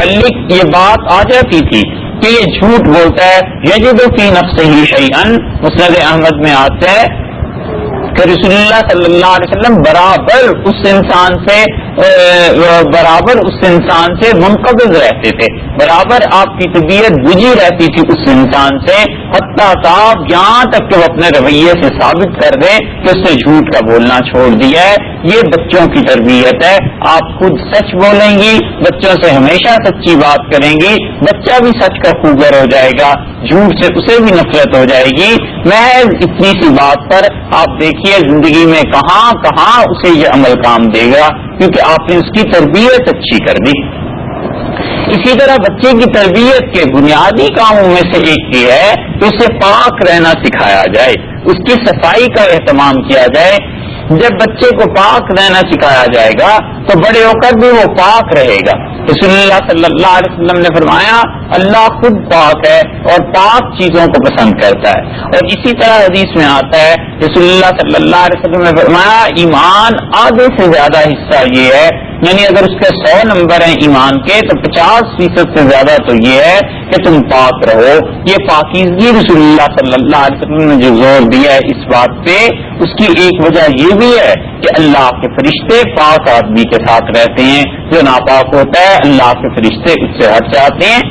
متعلق یہ بات آ جاتی تھی کہ یہ جھوٹ بولتا ہے. یجد فی نفسہ شیئا، مسند احمد میں آتا ہے کہ رسول اللہ صلی اللہ علیہ وسلم برابر اس انسان سے منقبض رہتے تھے، برابر آپ کی طبیعت بجھی رہتی تھی اس انسان سے، حتیٰ صاحب یہاں تک کہ وہ اپنے رویے سے ثابت کر دیں کہ اس نے جھوٹ کا بولنا چھوڑ دیا ہے. یہ بچوں کی تربیت ہے. آپ خود سچ بولیں گی، بچوں سے ہمیشہ سچی بات کریں گی، بچہ بھی سچ کا خوگر ہو جائے گا، جھوٹ سے اسے بھی نفرت ہو جائے گی. محض اتنی سی بات پر آپ دیکھیے زندگی میں کہاں کہاں اسے یہ عمل کام دے گا، کیونکہ آپ نے اس کی تربیت اچھی کر دی. اسی طرح بچے کی تربیت کے بنیادی کاموں میں سے ایک یہ ہے کہ اسے پاک رہنا سکھایا جائے، اس کی صفائی کا اہتمام کیا جائے. جب بچے کو پاک رہنا سکھایا جائے گا تو بڑے ہو کر بھی وہ پاک رہے گا. رسول اللہ صلی اللہ علیہ وسلم نے فرمایا اللہ خود پاک ہے اور پاک چیزوں کو پسند کرتا ہے. اور اسی طرح حدیث میں آتا ہے رسول اللہ صلی اللہ علیہ وسلم نے فرمایا ایمان آدھے سے زیادہ حصہ یہ ہے، یعنی اگر اس کے 100 نمبر ہیں ایمان کے تو 50% سے زیادہ تو یہ ہے کہ تم پاک رہو. یہ پاکیزگی رسول اللہ صلی اللہ علیہ وسلم نے جو زور دیا ہے اس بات پہ، اس کی ایک وجہ یہ بھی ہے کہ اللہ کے فرشتے پاک آدمی کے ساتھ رہتے ہیں، جو ناپاک ہوتا ہے اللہ کے فرشتے اس سے ہٹ جاتے ہیں.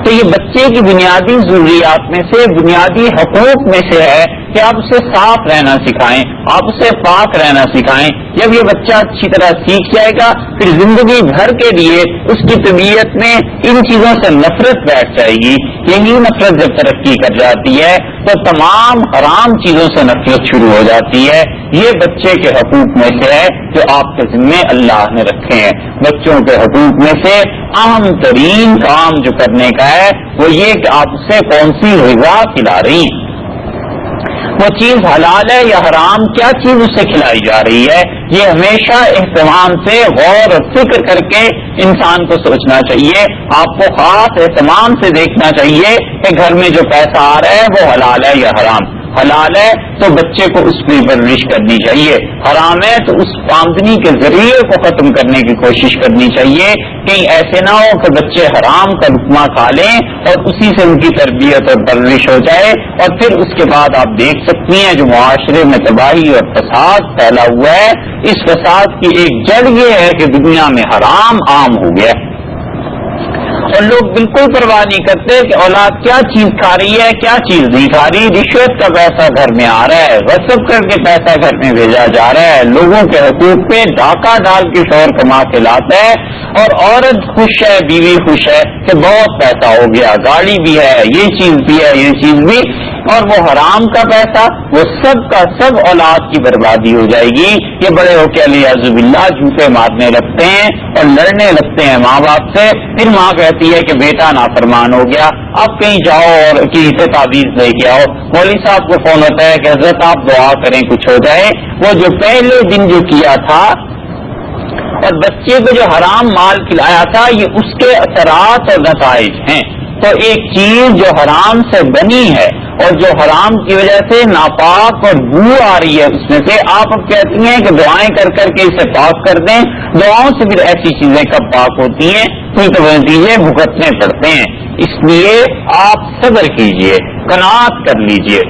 تو یہ بچے کی بنیادی ضروریات میں سے، بنیادی حقوق میں سے ہے کہ آپ اسے صاف رہنا سکھائیں، آپ اسے پاک رہنا سکھائیں. جب یہ بچہ اچھی طرح سیکھ جائے گا پھر زندگی بھر کے لیے اس کی طبیعت میں ان چیزوں سے نفرت بیٹھ جائے گی. یہی نفرت جب ترقی کر جاتی ہے تو تمام حرام چیزوں سے نفرت شروع ہو جاتی ہے. یہ بچے کے حقوق میں سے ہے جو آپ کے ذمے اللہ نے رکھے ہیں. بچوں کے حقوق میں سے اہم ترین کام جو کرنے کا ہے وہ یہ کہ آپ اسے کون سی غذا کھلا رہی ہیں، وہ چیز حلال ہے یا حرام، کیا چیز اسے کھلائی جا رہی ہے. یہ ہمیشہ اہتمام سے غور و فکر کر کے انسان کو سوچنا چاہیے. آپ کو خاص اہتمام سے دیکھنا چاہیے کہ گھر میں جو پیسہ آ رہا ہے وہ حلال ہے یا حرام. حلال ہے تو بچے کو اس کی پرورش کرنی چاہیے، حرام ہے تو اس آمدنی کے ذریعے کو ختم کرنے کی کوشش کرنی چاہیے. کہیں ایسے نہ ہو کہ بچے حرام کا لقمہ کھا لیں اور اسی سے ان کی تربیت اور پرورش ہو جائے، اور پھر اس کے بعد آپ دیکھ سکتی ہیں جو معاشرے میں تباہی اور فساد پھیلا ہوا ہے، اس فساد کی ایک جڑ یہ ہے کہ دنیا میں حرام عام ہو گیا اور لوگ بالکل پرواہ نہیں کرتے کہ اولاد کیا چیز کھا رہی ہے کیا چیز نہیں کھا رہی. رشوت کا پیسہ گھر میں آ رہا ہے، غصب کر کے پیسہ گھر میں بھیجا جا رہا ہے، لوگوں کے حقوق پہ ڈاکہ ڈال کے شوہر کما کے لاتا ہے، اور عورت خوش ہے، بیوی خوش ہے کہ بہت پیسہ ہو گیا، گاڑی بھی ہے، یہ چیز بھی ہے، یہ چیز بھی، اور وہ حرام کا پیسہ وہ سب کا سب اولاد کی بربادی ہو جائے گی. یہ بڑے ہو کے علیہ باللہ جھوٹے مارنے لگتے ہیں اور لڑنے لگتے ہیں ماں باپ سے. پھر ماں کہتی ہے کہ بیٹا نافرمان ہو گیا، اب کہیں جاؤ اور کسی سے تعویذ لے کے آؤ. مولوی صاحب کو فون ہوتا ہے کہ حضرت آپ دعا کریں کچھ ہو جائے. وہ جو پہلے دن جو کیا تھا اور بچے کو جو حرام مال کھلایا تھا یہ اس کے اثرات اور نتائج ہیں. تو ایک چیز جو حرام سے بنی ہے اور جو حرام کی وجہ سے ناپاک اور بو آ رہی ہے اس میں سے، آپ اب کہتی ہیں کہ دعائیں کر کر کے اسے پاک کر دیں. دعاؤں سے پھر ایسی چیزیں کب پاک ہوتی ہیں؟ پھر تو نتیجے بھگتنے پڑتے ہیں. اس لیے آپ صبر کیجئے، قناعت کر لیجئے،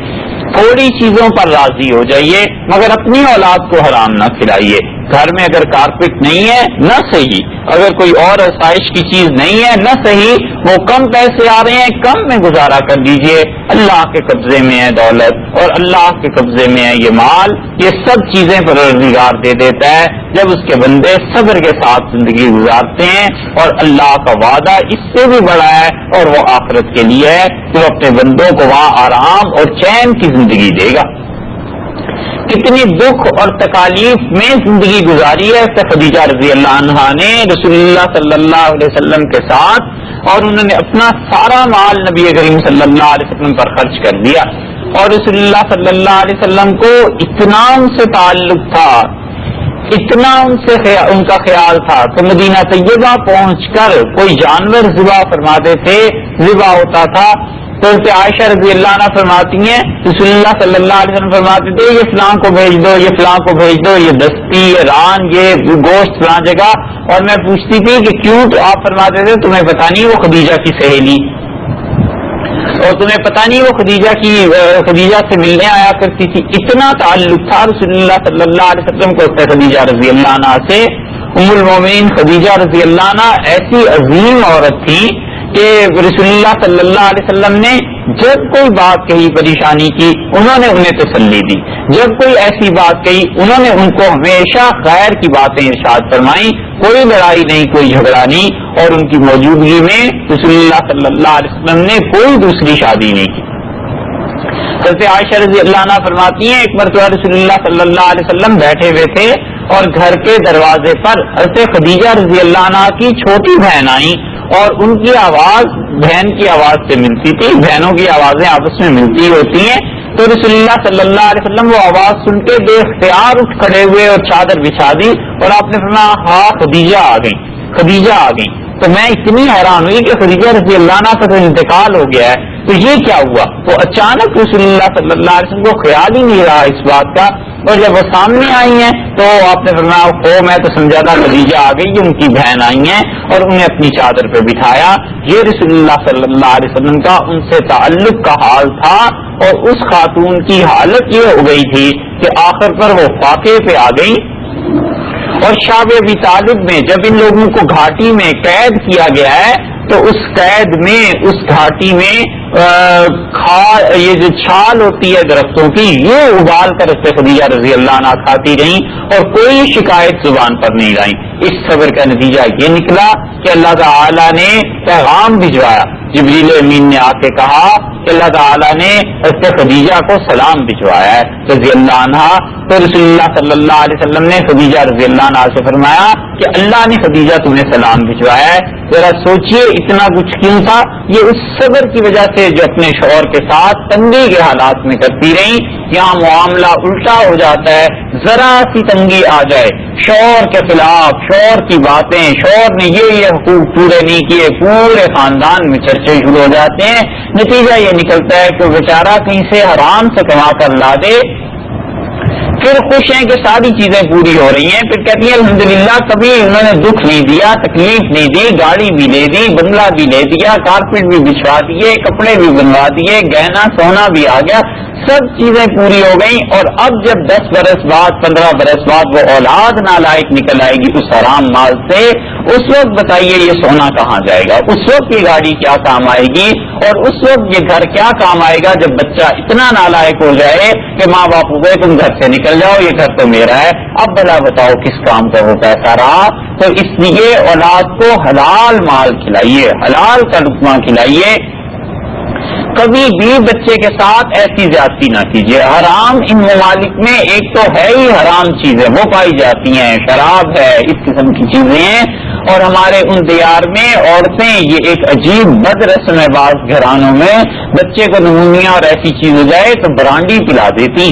تھوڑی چیزوں پر راضی ہو جائیے، مگر اپنی اولاد کو حرام نہ کھلائیے. گھر میں اگر کارپیٹ نہیں ہے نہ صحیح، اگر کوئی اور آسائش کی چیز نہیں ہے نہ صحیح، وہ کم پیسے آ رہے ہیں کم میں گزارا کر لیجئے. اللہ کے قبضے میں ہے دولت اور اللہ کے قبضے میں ہے یہ مال، یہ سب چیزیں پروردگار دے دیتا ہے جب اس کے بندے صبر کے ساتھ زندگی گزارتے ہیں. اور اللہ کا وعدہ اس سے بھی بڑا ہے اور وہ آخرت کے لیے ہے جو اپنے بندوں کو وہاں آرام اور چین کی زندگی دے گا. کتنی دکھ اور تکالیف میں زندگی گزاری ہے خدیجہ رضی اللہ عنہا نے رسول اللہ صلی اللہ علیہ وسلم کے ساتھ، اور انہوں نے اپنا سارا مال نبی کریم صلی اللہ علیہ وسلم پر خرچ کر دیا. اور رسول اللہ صلی اللہ علیہ وسلم کو اتنا ان سے تعلق تھا، اتنا ان کا خیال تھا کہ مدینہ طیبہ پہنچ کر کوئی جانور ذبح فرماتے تھے، ذبح ہوتا تھا تو عائشہ رضی اللہ عنہ فرماتی ہیں رسول اللہ صلی اللہ علیہ وسلم فرماتے تھے یہ فلاں کو بھیج دو، یہ فلاں کو بھیج دو، یہ دستی، یہ ران، یہ گوشت فلاں جگہ. اور میں پوچھتی تھی کہ کیوں؟ تو آپ فرماتے تھے تمہیں پتہ نہیں وہ خدیجہ کی سہیلی، اور تمہیں پتہ نہیں وہ خدیجہ سے ملنے آیا کرتی تھی. اتنا تعلق تھا رسول اللہ صلی اللہ علیہ وسلم کو خدیجہ رضی اللہ عنہ سے. ام المومنین خدیجہ رضی اللہ عنہ ایسی عظیم عورت تھی کہ رسول اللہ صلی اللہ علیہ وسلم نے جب کوئی بات کہی پریشانی کی انہوں نے انہیں تسلی دی، جب کوئی ایسی بات کہی انہوں نے ان کو ہمیشہ خیر کی باتیں ارشاد فرمائیں، کوئی لڑائی نہیں، کوئی جھگڑا نہیں. اور ان کی موجودگی میں رسول اللہ صلی اللہ علیہ وسلم نے کوئی دوسری شادی نہیں کی. حضرت عائشہ رضی اللہ عنہ فرماتی ہیں ایک مرتبہ رسول اللہ صلی اللہ علیہ وسلم بیٹھے ہوئے تھے اور گھر کے دروازے پر حضرت خدیجہ رضی اللہ عنہ کی چھوٹی بہن آئی اور ان کی آواز بہن کی آواز سے ملتی تھی. بہنوں کی آوازیں آپس میں ملتی ہوتی ہیں. تو رسول اللہ صلی اللہ علیہ وسلم وہ آواز سن کے بے اختیار اٹھ کھڑے ہوئے اور چادر بچھا دی اور آپ نے فرمایا ہاں خدیجہ آ گئی، خدیجہ آ گئی. تو میں اتنی حیران ہوئی کہ خدیجہ رضی اللہ عنہ کا تو انتقال ہو گیا ہے، تو یہ کیا ہوا؟ تو اچانک رسول اللہ صلی اللہ علیہ وسلم کو خیال ہی نہیں رہا اس بات کا. اور جب وہ سامنے آئی ہیں تو آپ نے فرمایا میں تو سمجھا تھا خدیجہ آ گئی، ان کی بہن آئی ہیں اور انہیں اپنی چادر پہ بٹھایا. یہ رسول اللہ صلی اللہ علیہ وسلم کا ان سے تعلق کا حال تھا. اور اس خاتون کی حالت یہ ہو گئی تھی کہ آخر پر وہ فاقے پہ آ گئی. اور شاب ابی طالب میں جب ان لوگوں کو گھاٹی میں قید کیا گیا ہے تو اس قید میں اس گھاٹی میں یہ جو چھال ہوتی ہے درختوں کی یہ ابال کر خدیجہ رضی اللہ عنہ کھاتی رہیں اور کوئی شکایت زبان پر نہیں لائی. اس صبر کا نتیجہ یہ نکلا کہ اللہ تعالی نے پیغام بھجوایا. جبریل امین نے آ کے کہا کہ اللہ تعالیٰ نے حضرت خدیجہ کو سلام بھجوایا ہے رضی اللہ عنہ. تو رسول اللہ صلی اللہ علیہ وسلم نے خدیجہ رضی اللہ عنہ سے فرمایا کہ اللہ نے خدیجہ تمہیں سلام بھجوایا ہے. ذرا سوچئے اتنا کچھ کیوں تھا؟ یہ اس صبر کی وجہ سے جو اپنے شوہر کے ساتھ تنگی کے حالات میں کرتی رہی. یہاں معاملہ الٹا ہو جاتا ہے، ذرا سی تنگی آ جائے شوہر کے خلاف، شوہر کی باتیں، شوہر نے یہ حقوق پورے نہیں کیے، پورے خاندان میں چرچے شروع ہو جاتے ہیں. نتیجہ یہ نکلتا ہے کہ وہ بیچارہ کہیں سے حرام سے کما کر لا دے، پھر خوش ہیں کہ ساری چیزیں پوری ہو رہی ہیں، پھر کہتی ہیں الحمدللہ کبھی انہوں نے دکھ نہیں دیا، تکلیف نہیں دی، گاڑی بھی لے دی، بنگلہ بھی لے دیا، کارپیٹ بھی بچھوا دیے، کپڑے بھی بنوا دیے، گہنا سونا بھی آ گیا، سب چیزیں پوری ہو گئیں. اور اب جب 10 برس بعد 15 برس بعد وہ اولاد نالائق نکل آئے گی اس حرام مال سے، اس وقت بتائیے یہ سونا کہاں جائے گا؟ اس وقت یہ گاڑی کیا کام آئے گی؟ اور اس وقت یہ گھر کیا کام آئے گا جب بچہ اتنا نالائق ہو جائے کہ ماں باپ ہو گئے تم گھر سے نکل جاؤ، یہ گھر تو میرا ہے. اب بھلا بتاؤ کس کام کا وہ پیسہ رہا؟ تو اس لیے اولاد کو حلال مال کھلائیے، حلال کا لقمہ کھلائیے. کبھی بھی بچے کے ساتھ ایسی زیادتی نہ کیجیے. حرام ان ممالک میں ایک تو ہے ہی حرام چیزیں وہ پائی جاتی ہیں، شراب ہے، اس قسم کی چیزیں ہیں. اور ہمارے ان دیار میں عورتیں یہ ایک عجیب بد رسم ہے، بعض گھرانوں میں بچے کو نمونیا اور ایسی چیز ہو جائے تو برانڈی پلا دیتی.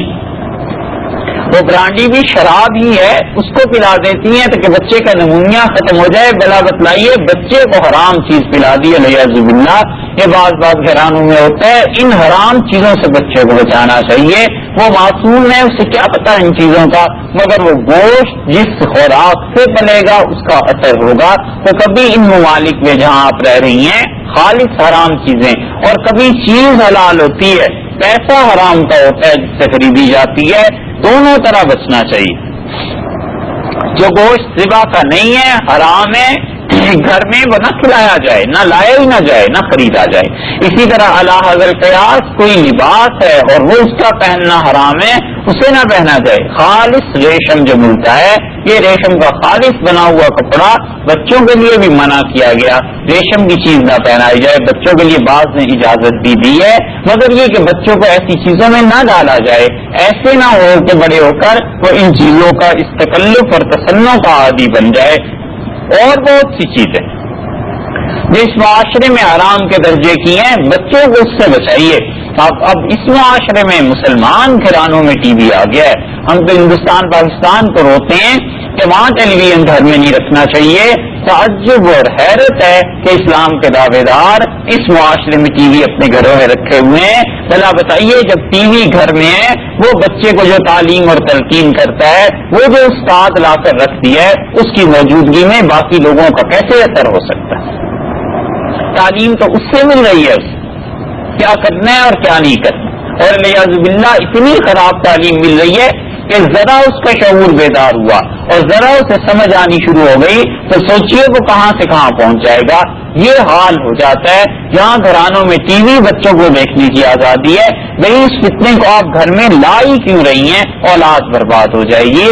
وہ برانڈی بھی شراب ہی ہے، اس کو پلا دیتی ہیں تاکہ بچے کا نمونیا ختم ہو جائے. بلا بتلائیے بچے کو حرام چیز پلا دی علیہ باللہ. یہ بعض گھرانوں میں ہوتا ہے. ان حرام چیزوں سے بچے کو بچانا چاہیے. وہ معصوم ہے، اسے کیا پتا ان چیزوں کا، مگر وہ گوشت جس خوراک سے پلے گا اس کا اثر ہوگا. تو کبھی ان ممالک میں جہاں آپ رہ رہی ہیں خالص حرام چیزیں، اور کبھی چیز حلال ہوتی ہے، پیسہ حرام کا ہوتا ہے جس سے خریدی جاتی ہے. دونوں طرح بچنا چاہیے. جو گوشت ذبح کا نہیں ہے، حرام ہے، گھر میں وہ نہ کھلایا جائے، نہ لایا ہی نہ جائے، نہ خریدا جائے. اسی طرح علی حاضر قیاس کوئی لباس ہے اور وہ اس کا پہننا حرام ہے، اسے نہ پہنا جائے. خالص ریشم جو ملتا ہے، یہ ریشم کا خالص بنا ہوا کپڑا بچوں کے لیے بھی منع کیا گیا. ریشم کی چیز نہ پہنائی جائے. بچوں کے لیے بعض نے اجازت بھی دی ہے، مگر یہ کہ بچوں کو ایسی چیزوں میں نہ ڈالا جائے. ایسے نہ ہو کہ بڑے ہو کر وہ ان چیزوں کا تکلف اور تصنع کا عادی بن جائے. اور بہت سی چیزیں جس معاشرے میں حرام کے درجے کی ہیں، بچوں کو اس سے بچائیے. اب اس معاشرے میں مسلمان گھرانوں میں ٹی وی آ گیا ہے. ہم تو ہندوستان پاکستان کو روتے ہیں کہ وہاں ٹیلی ویژن گھر میں نہیں رکھنا چاہیے. تعجب اور حیرت ہے کہ اسلام کے دعوے دار اس معاشرے میں ٹی وی اپنے گھروں میں رکھے ہوئے ہیں. بھلا بتائیے جب ٹی وی گھر میں ہے وہ بچے کو جو تعلیم اور تلقین کرتا ہے وہ جو استاد لا کر رکھ دیا ہے اس کی موجودگی میں باقی لوگوں کا کیسے اثر ہو سکتا ہے؟ تعلیم تو اس سے مل رہی ہے کیا کرنا ہے اور کیا نہیں کرنا. اور الیاذ باللہ اتنی خراب تعلیم مل رہی ہے کہ ذرا اس کا شعور بیدار ہوا اور ذرا اسے سمجھ آنی شروع ہو گئی تو سوچئے وہ کہاں سے کہاں پہنچ جائے گا. یہ حال ہو جاتا ہے. جہاں گھرانوں میں ٹی وی بچوں کو دیکھنے کی آزادی ہے بھئی اس فتنے کو آپ گھر میں لائی کیوں رہی ہیں؟ اولاد برباد ہو جائے گی,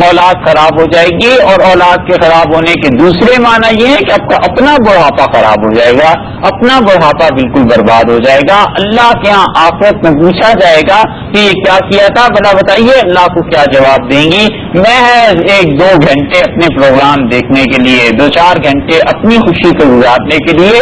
اولاد خراب ہو جائے گی, اور اولاد کے خراب ہونے کے دوسرے معنی یہ ہے کہ آپ کا اپنا بڑھاپا خراب ہو جائے گا, اپنا بڑھاپا بالکل برباد ہو جائے گا. اللہ کے یہاں آخرت میں پوچھا جائے گا کہ یہ کیا کیا تھا, بھلا بتائیے اللہ کو کیا جواب دیں گی؟ محض 1-2 گھنٹے اپنے پروگرام دیکھنے کے لیے, 2-4 گھنٹے اپنی خوشی کو گزارنے کے لیے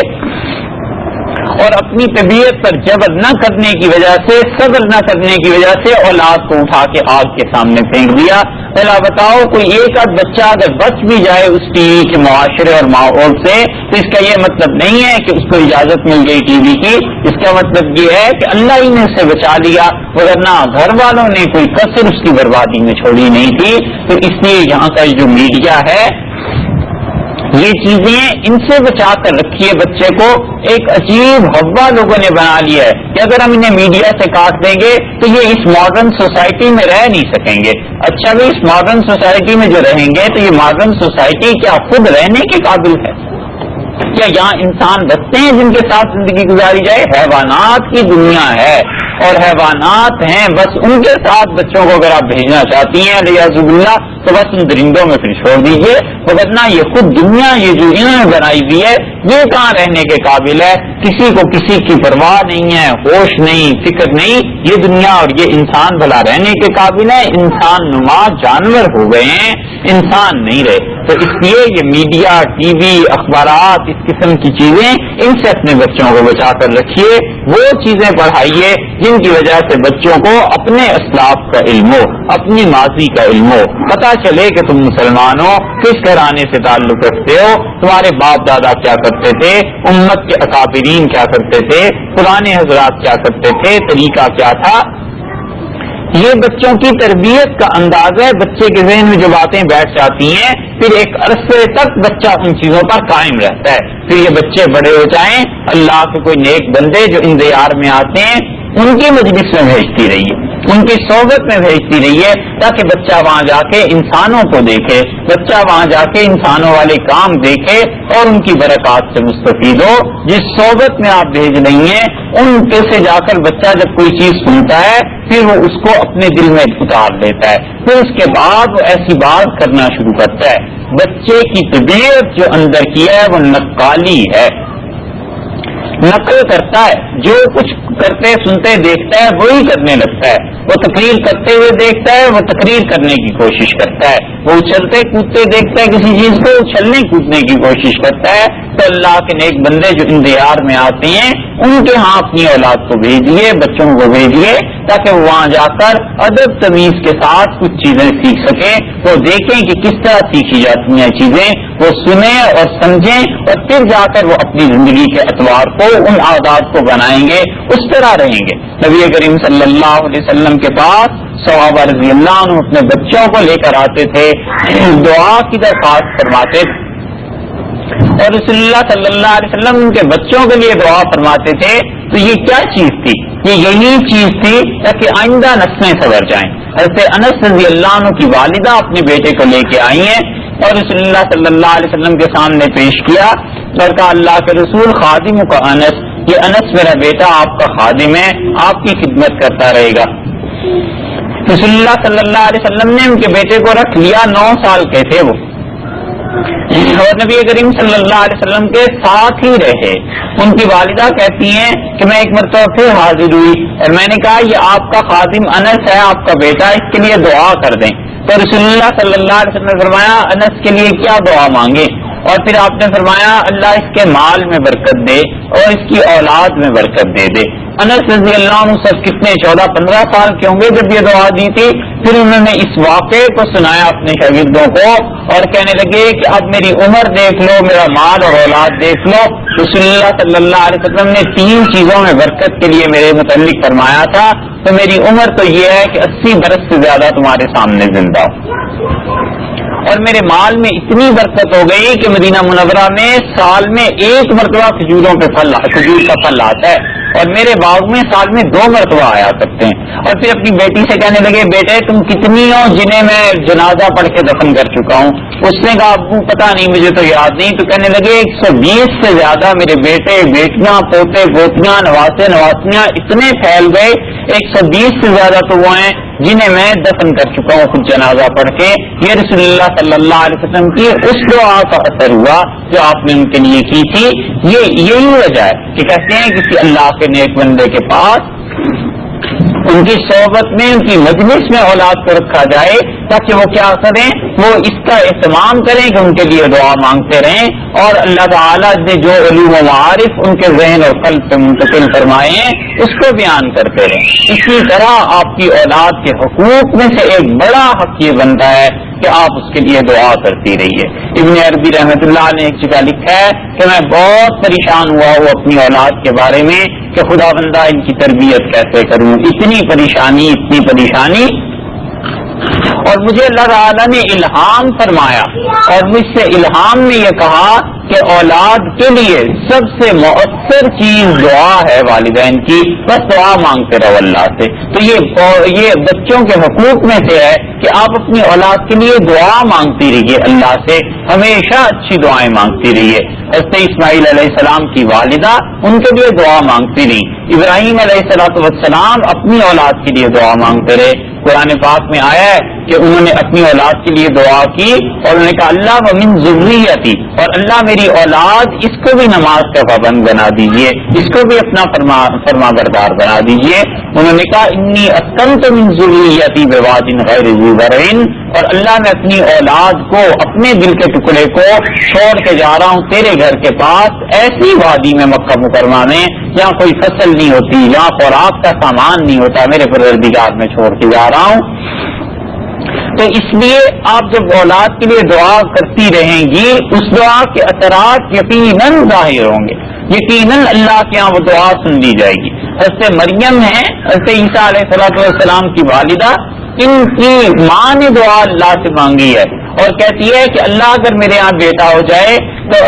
اور اپنی طبیعت پر جبر نہ کرنے کی وجہ سے, صبر نہ کرنے کی وجہ سے اولاد کو اٹھا کے آگ کے سامنے پھینک دیا. بھلا بتاؤ کوئی ایک آدھ بچہ اگر بچ بھی جائے اس ٹی وی کے معاشرے اور ماحول سے تو اس کا یہ مطلب نہیں ہے کہ اس کو اجازت مل گئی ٹی وی کی. اس کا مطلب یہ ہے کہ اللہ ہی نے اسے بچا لیا, ورنہ گھر والوں نے کوئی کسر اس کی بربادی میں چھوڑی نہیں تھی. تو اس لیے یہاں کا جو میڈیا ہے یہ چیزیں ان سے بچا کر رکھیے بچے کو. ایک عجیب ہوا لوگوں نے بنا لیا ہے کہ اگر ہم انہیں میڈیا سے کاٹ دیں گے تو یہ اس ماڈرن سوسائٹی میں رہ نہیں سکیں گے. اچھا بھی اس ماڈرن سوسائٹی میں جو رہیں گے تو یہ ماڈرن سوسائٹی کیا خود رہنے کے قابل ہے؟ کیا یہاں انسان بستے ہیں جن کے ساتھ زندگی گزاری جائے؟ حیوانات کی دنیا ہے اور حیوانات ہیں, بس ان کے ساتھ بچوں کو اگر آپ بھیجنا چاہتی ہیں الیاذ باللہ تو بس ان درندوں میں پھر چھوڑ دیجیے, ورنہ یہ خود دنیا یہ جو انہوں نے بنائی ہوئی ہے یہ کہاں رہنے کے قابل ہے؟ کسی کو کسی کی پرواہ نہیں ہے, ہوش نہیں, فکر نہیں. یہ دنیا اور یہ انسان بھلا رہنے کے قابل ہے؟ انسان نما جانور ہو گئے ہیں, انسان نہیں رہے. تو اس لیے یہ میڈیا, ٹی وی, اخبارات, اس قسم کی چیزیں ان سے اپنے بچوں کو بچا کر رکھیے. وہ چیزیں پڑھائیے جن کی وجہ سے بچوں کو اپنے اسلاف کا علم ہو, اپنی ماضی کا علم ہو, پتا چلے کہ تم مسلمان ہو, کس گھرانے سے تعلق رکھتے ہو, تمہارے باپ دادا کیا کرتے تھے, امت کے اکابرین کیا کرتے تھے, پرانے حضرات کیا کرتے تھے, طریقہ کیا تھا. یہ بچوں کی تربیت کا انداز ہے. بچے کے ذہن میں جو باتیں بیٹھ جاتی ہیں پھر ایک عرصے تک بچہ ان چیزوں پر قائم رہتا ہے. پھر یہ بچے بڑے ہو جائیں, اللہ کے کوئی نیک بندے جو ان دیار میں آتے ہیں ان کی مجلس میں بھیجتی رہیے, ان کی صحبت میں بھیجتی رہیے تاکہ بچہ وہاں جا کے انسانوں کو دیکھے, بچہ وہاں جا کے انسانوں والے کام دیکھے اور ان کی برکات سے مستفید ہو. جس صحبت میں آپ بھیج رہی ہیں ان کے سے جا کر بچہ جب کوئی چیز سنتا ہے پھر وہ اس کو اپنے دل میں اتار لیتا ہے, پھر اس کے بعد وہ ایسی بات کرنا شروع کرتا ہے. بچے کی طبیعت جو اندر کی ہے وہ نقالی ہے, نقل کرتا ہے, جو کچھ کرتے سنتے دیکھتا ہے وہی کرنے لگتا ہے. وہ تقریر کرتے ہوئے دیکھتا ہے, وہ تقریر کرنے کی کوشش کرتا ہے. وہ اچھلتے کودتے دیکھتا ہے کسی چیز کو, اچھلنے کودنے کی کوشش کرتا ہے. تو اللہ کے نیک بندے جو اندیار میں آتے ہیں ان کے ہاں اپنی اولاد کو بھیجیے, بچوں کو بھیجیے تاکہ وہ وہاں جا کر ادب تمیز کے ساتھ کچھ چیزیں سیکھ سکیں. وہ دیکھیں کہ کس طرح سیکھی جاتی ہیں چیزیں, وہ سنیں اور سمجھیں اور پھر جا کر وہ اپنی زندگی کے اطوار کو, ان عادات کو بنائیں گے, اس طرح رہیں گے. نبی کریم صلی اللہ علیہ وسلم کے پاس صحابہ رضی اللہ عنہ اپنے بچوں کو لے کر آتے تھے, دعا کی درخواست فرماتے تھے اور رسول اللہ صلی اللہ علیہ وسلم ان کے بچوں کے لیے دعا فرماتے تھے. تو یہ کیا چیز تھی؟ یہ یہی چیز تھی تاکہ آئندہ نسلیں سنور جائیں. حضرت انس رضی اللہ عنہ کی والدہ اپنے بیٹے کو لے کے آئی ہیں اور رسول اللہ صلی اللہ علیہ وسلم کے سامنے پیش کیا اور کہا اللہ کے رسول, خادم کا انس, یہ انس میرا بیٹا آپ کا خادم ہے, آپ کی خدمت کرتا رہے گا. رسول اللہ صلی اللہ علیہ وسلم نے ان کے بیٹے کو رکھ لیا, 9 سال کے تھے وہ, اور نبی کریم صلی اللہ علیہ وسلم کے ساتھ ہی رہے. ان کی والدہ کہتی ہیں کہ میں ایک مرتبہ پھر حاضر ہوئی اور میں نے کہا یہ آپ کا خادم انس ہے, آپ کا بیٹا, اس کے لیے دعا کر دیں. تو رسول اللہ صلی اللہ علیہ وسلم نے فرمایا انس کے لیے کیا دعا مانگے؟ اور پھر آپ نے فرمایا اللہ اس کے مال میں برکت دے اور اس کی اولاد میں برکت دے دے. انس رضی اللہ عنہ سب کتنے 14-15 سال کے ہوں گے جب یہ دعا دی تھی. پھر انہوں نے اس واقعے کو سنایا اپنے شاگردوں کو اور کہنے لگے کہ اب میری عمر دیکھ لو, میرا مال اور اولاد دیکھ لو. رسول اللہ صلی اللہ علیہ وسلم نے 3 چیزوں میں برکت کے لیے میرے متعلق فرمایا تھا, تو میری عمر تو یہ ہے کہ 80 برس سے زیادہ تمہارے سامنے زندہ ہو, اور میرے مال میں اتنی برکت ہو گئی کہ مدینہ منورہ میں سال میں 1 مرتبہ کھجور کا پھل آتا ہے, اور میرے باغ میں سال میں 2 مرتبہ آیا کرتے ہیں. اور پھر اپنی بیٹی سے کہنے لگے بیٹے تم کتنی ہو جنہیں میں جنازہ پڑھ کے دفن کر چکا ہوں. اس نے کہا ابو پتہ نہیں, مجھے تو یاد نہیں. تو کہنے لگے 120 سے زیادہ میرے بیٹے بیٹیاں پوتے پوتیاں نواسے نواسیاں اتنے پھیل گئے, 120 سے زیادہ تو وہ ہیں جنہیں میں دفن کر چکا ہوں خود جنازہ پڑھ کے. یہ رسول اللہ صلی اللہ علیہ وسلم کی اس دعا کا اثر ہوا جو آپ نے ان کے لیے کی تھی. یہی وجہ ہے کہ کہتے ہیں کسی اللہ کے نیک بندے کے پاس ان کی صحبت میں ان کی مجلس میں اولاد کو رکھا جائے تاکہ وہ کیا کریں, وہ اس کا اہتمام کریں کہ ان کے لیے دعا مانگتے رہیں, اور اللہ تعالیٰ نے جو علوم و معارف ان کے ذہن اور قلب پہ منتقل فرمائے ہیں اس کو بیان کرتے رہیں. اسی طرح آپ کی اولاد کے حقوق میں سے ایک بڑا حق یہ بنتا ہے کہ آپ اس کے لیے دعا کرتی رہیے. ابن عربی رحمۃ اللہ نے ایک جگہ لکھا ہے کہ میں بہت پریشان ہوا ہوں اپنی اولاد کے بارے میں کہ خدا بندہ ان کی تربیت کیسے کروں, اتنی پریشانی. اور مجھے اللہ تعالیٰ نے الہام فرمایا اور مجھ سے الہام نے یہ کہا کہ اولاد کے لیے سب سے مؤثر چیز دعا ہے والدین کی, بس دعا مانگتے رہو اللہ سے. تو یہ بچوں کے حقوق میں سے ہے کہ آپ اپنی اولاد کے لیے دعا مانگتی رہیے اللہ سے, ہمیشہ اچھی دعائیں مانگتی رہیے. حضرت اسماعیل علیہ السلام کی والدہ ان کے لیے دعا مانگتی رہی, ابراہیم علیہ السلام اپنی اولاد کے لیے دعا مانگتے رہے. قرآن پاک میں آیا ہے کہ انہوں نے اپنی اولاد کے لیے دعا کی اور انہوں نے کہا اللہ ومن ذریتی, اور اللہ میری اولاد اس کو بھی نماز کا پابند بنا دیجئے, اس کو بھی اپنا فرما بردار بنا دیجئے. انہوں نے کہا انی اسکنت من ذریتی بواد غیر ذی زرع, اور اللہ میں اپنی اولاد کو اپنے دل کے ٹکڑے کو چھوڑ کے جا رہا ہوں تیرے گھر کے پاس ایسی وادی میں مکہ مکرمہ میں جہاں کوئی فصل نہیں ہوتی, جہاں خوراک کا سامان نہیں ہوتا, میرے پروردگار میں چھوڑ کے جا رہا ہوں. تو اس لیے آپ جب اولاد کے لیے دعا کرتی رہیں گی اس دعا کے اثرات یقیناً ظاہر ہوں گے, یقیناً اللہ کے یہاں وہ دعا سن لی جائے گی. حضرت مریم ہیں, حضرت عیسیٰ علیہ السلام کی والدہ, ان کی ماں نے دعا اللہ سے مانگی ہے اور کہتی ہے کہ اللہ اگر میرے یہاں بیٹا ہو جائے تو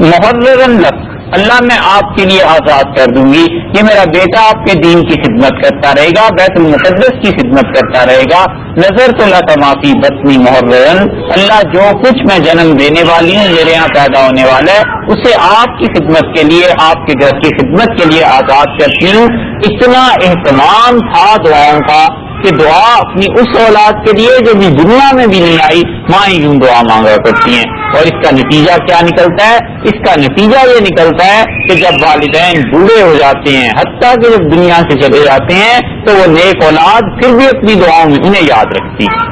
محررن لک, اللہ میں آپ کے لیے آزاد کر دوں گی, یہ میرا بیٹا آپ کے دین کی خدمت کرتا رہے گا, بیت المقدس کی خدمت کرتا رہے گا. نظر تو اللہ معافی بطنی محررن, اللہ جو کچھ میں جنم دینے والی ہوں میرے یہاں پیدا ہونے والا ہے اسے آپ کی خدمت کے لیے, آپ کے گھر کی خدمت کے لیے آزاد کرتی ہوں. اتنا اہتمام تھا دعاؤں کا کہ دعا اپنی اس اولاد کے لیے جو بھی دنیا میں بھی نہیں آئی مائیں یوں دعا مانگا کرتی ہیں. اور اس کا نتیجہ کیا نکلتا ہے؟ اس کا نتیجہ یہ نکلتا ہے کہ جب والدین بوڑھے ہو جاتے ہیں, حتیٰ کہ جب دنیا سے چلے جاتے ہیں, تو وہ نیک اولاد پھر بھی اپنی دعاؤں میں انہیں یاد رکھتی ہے.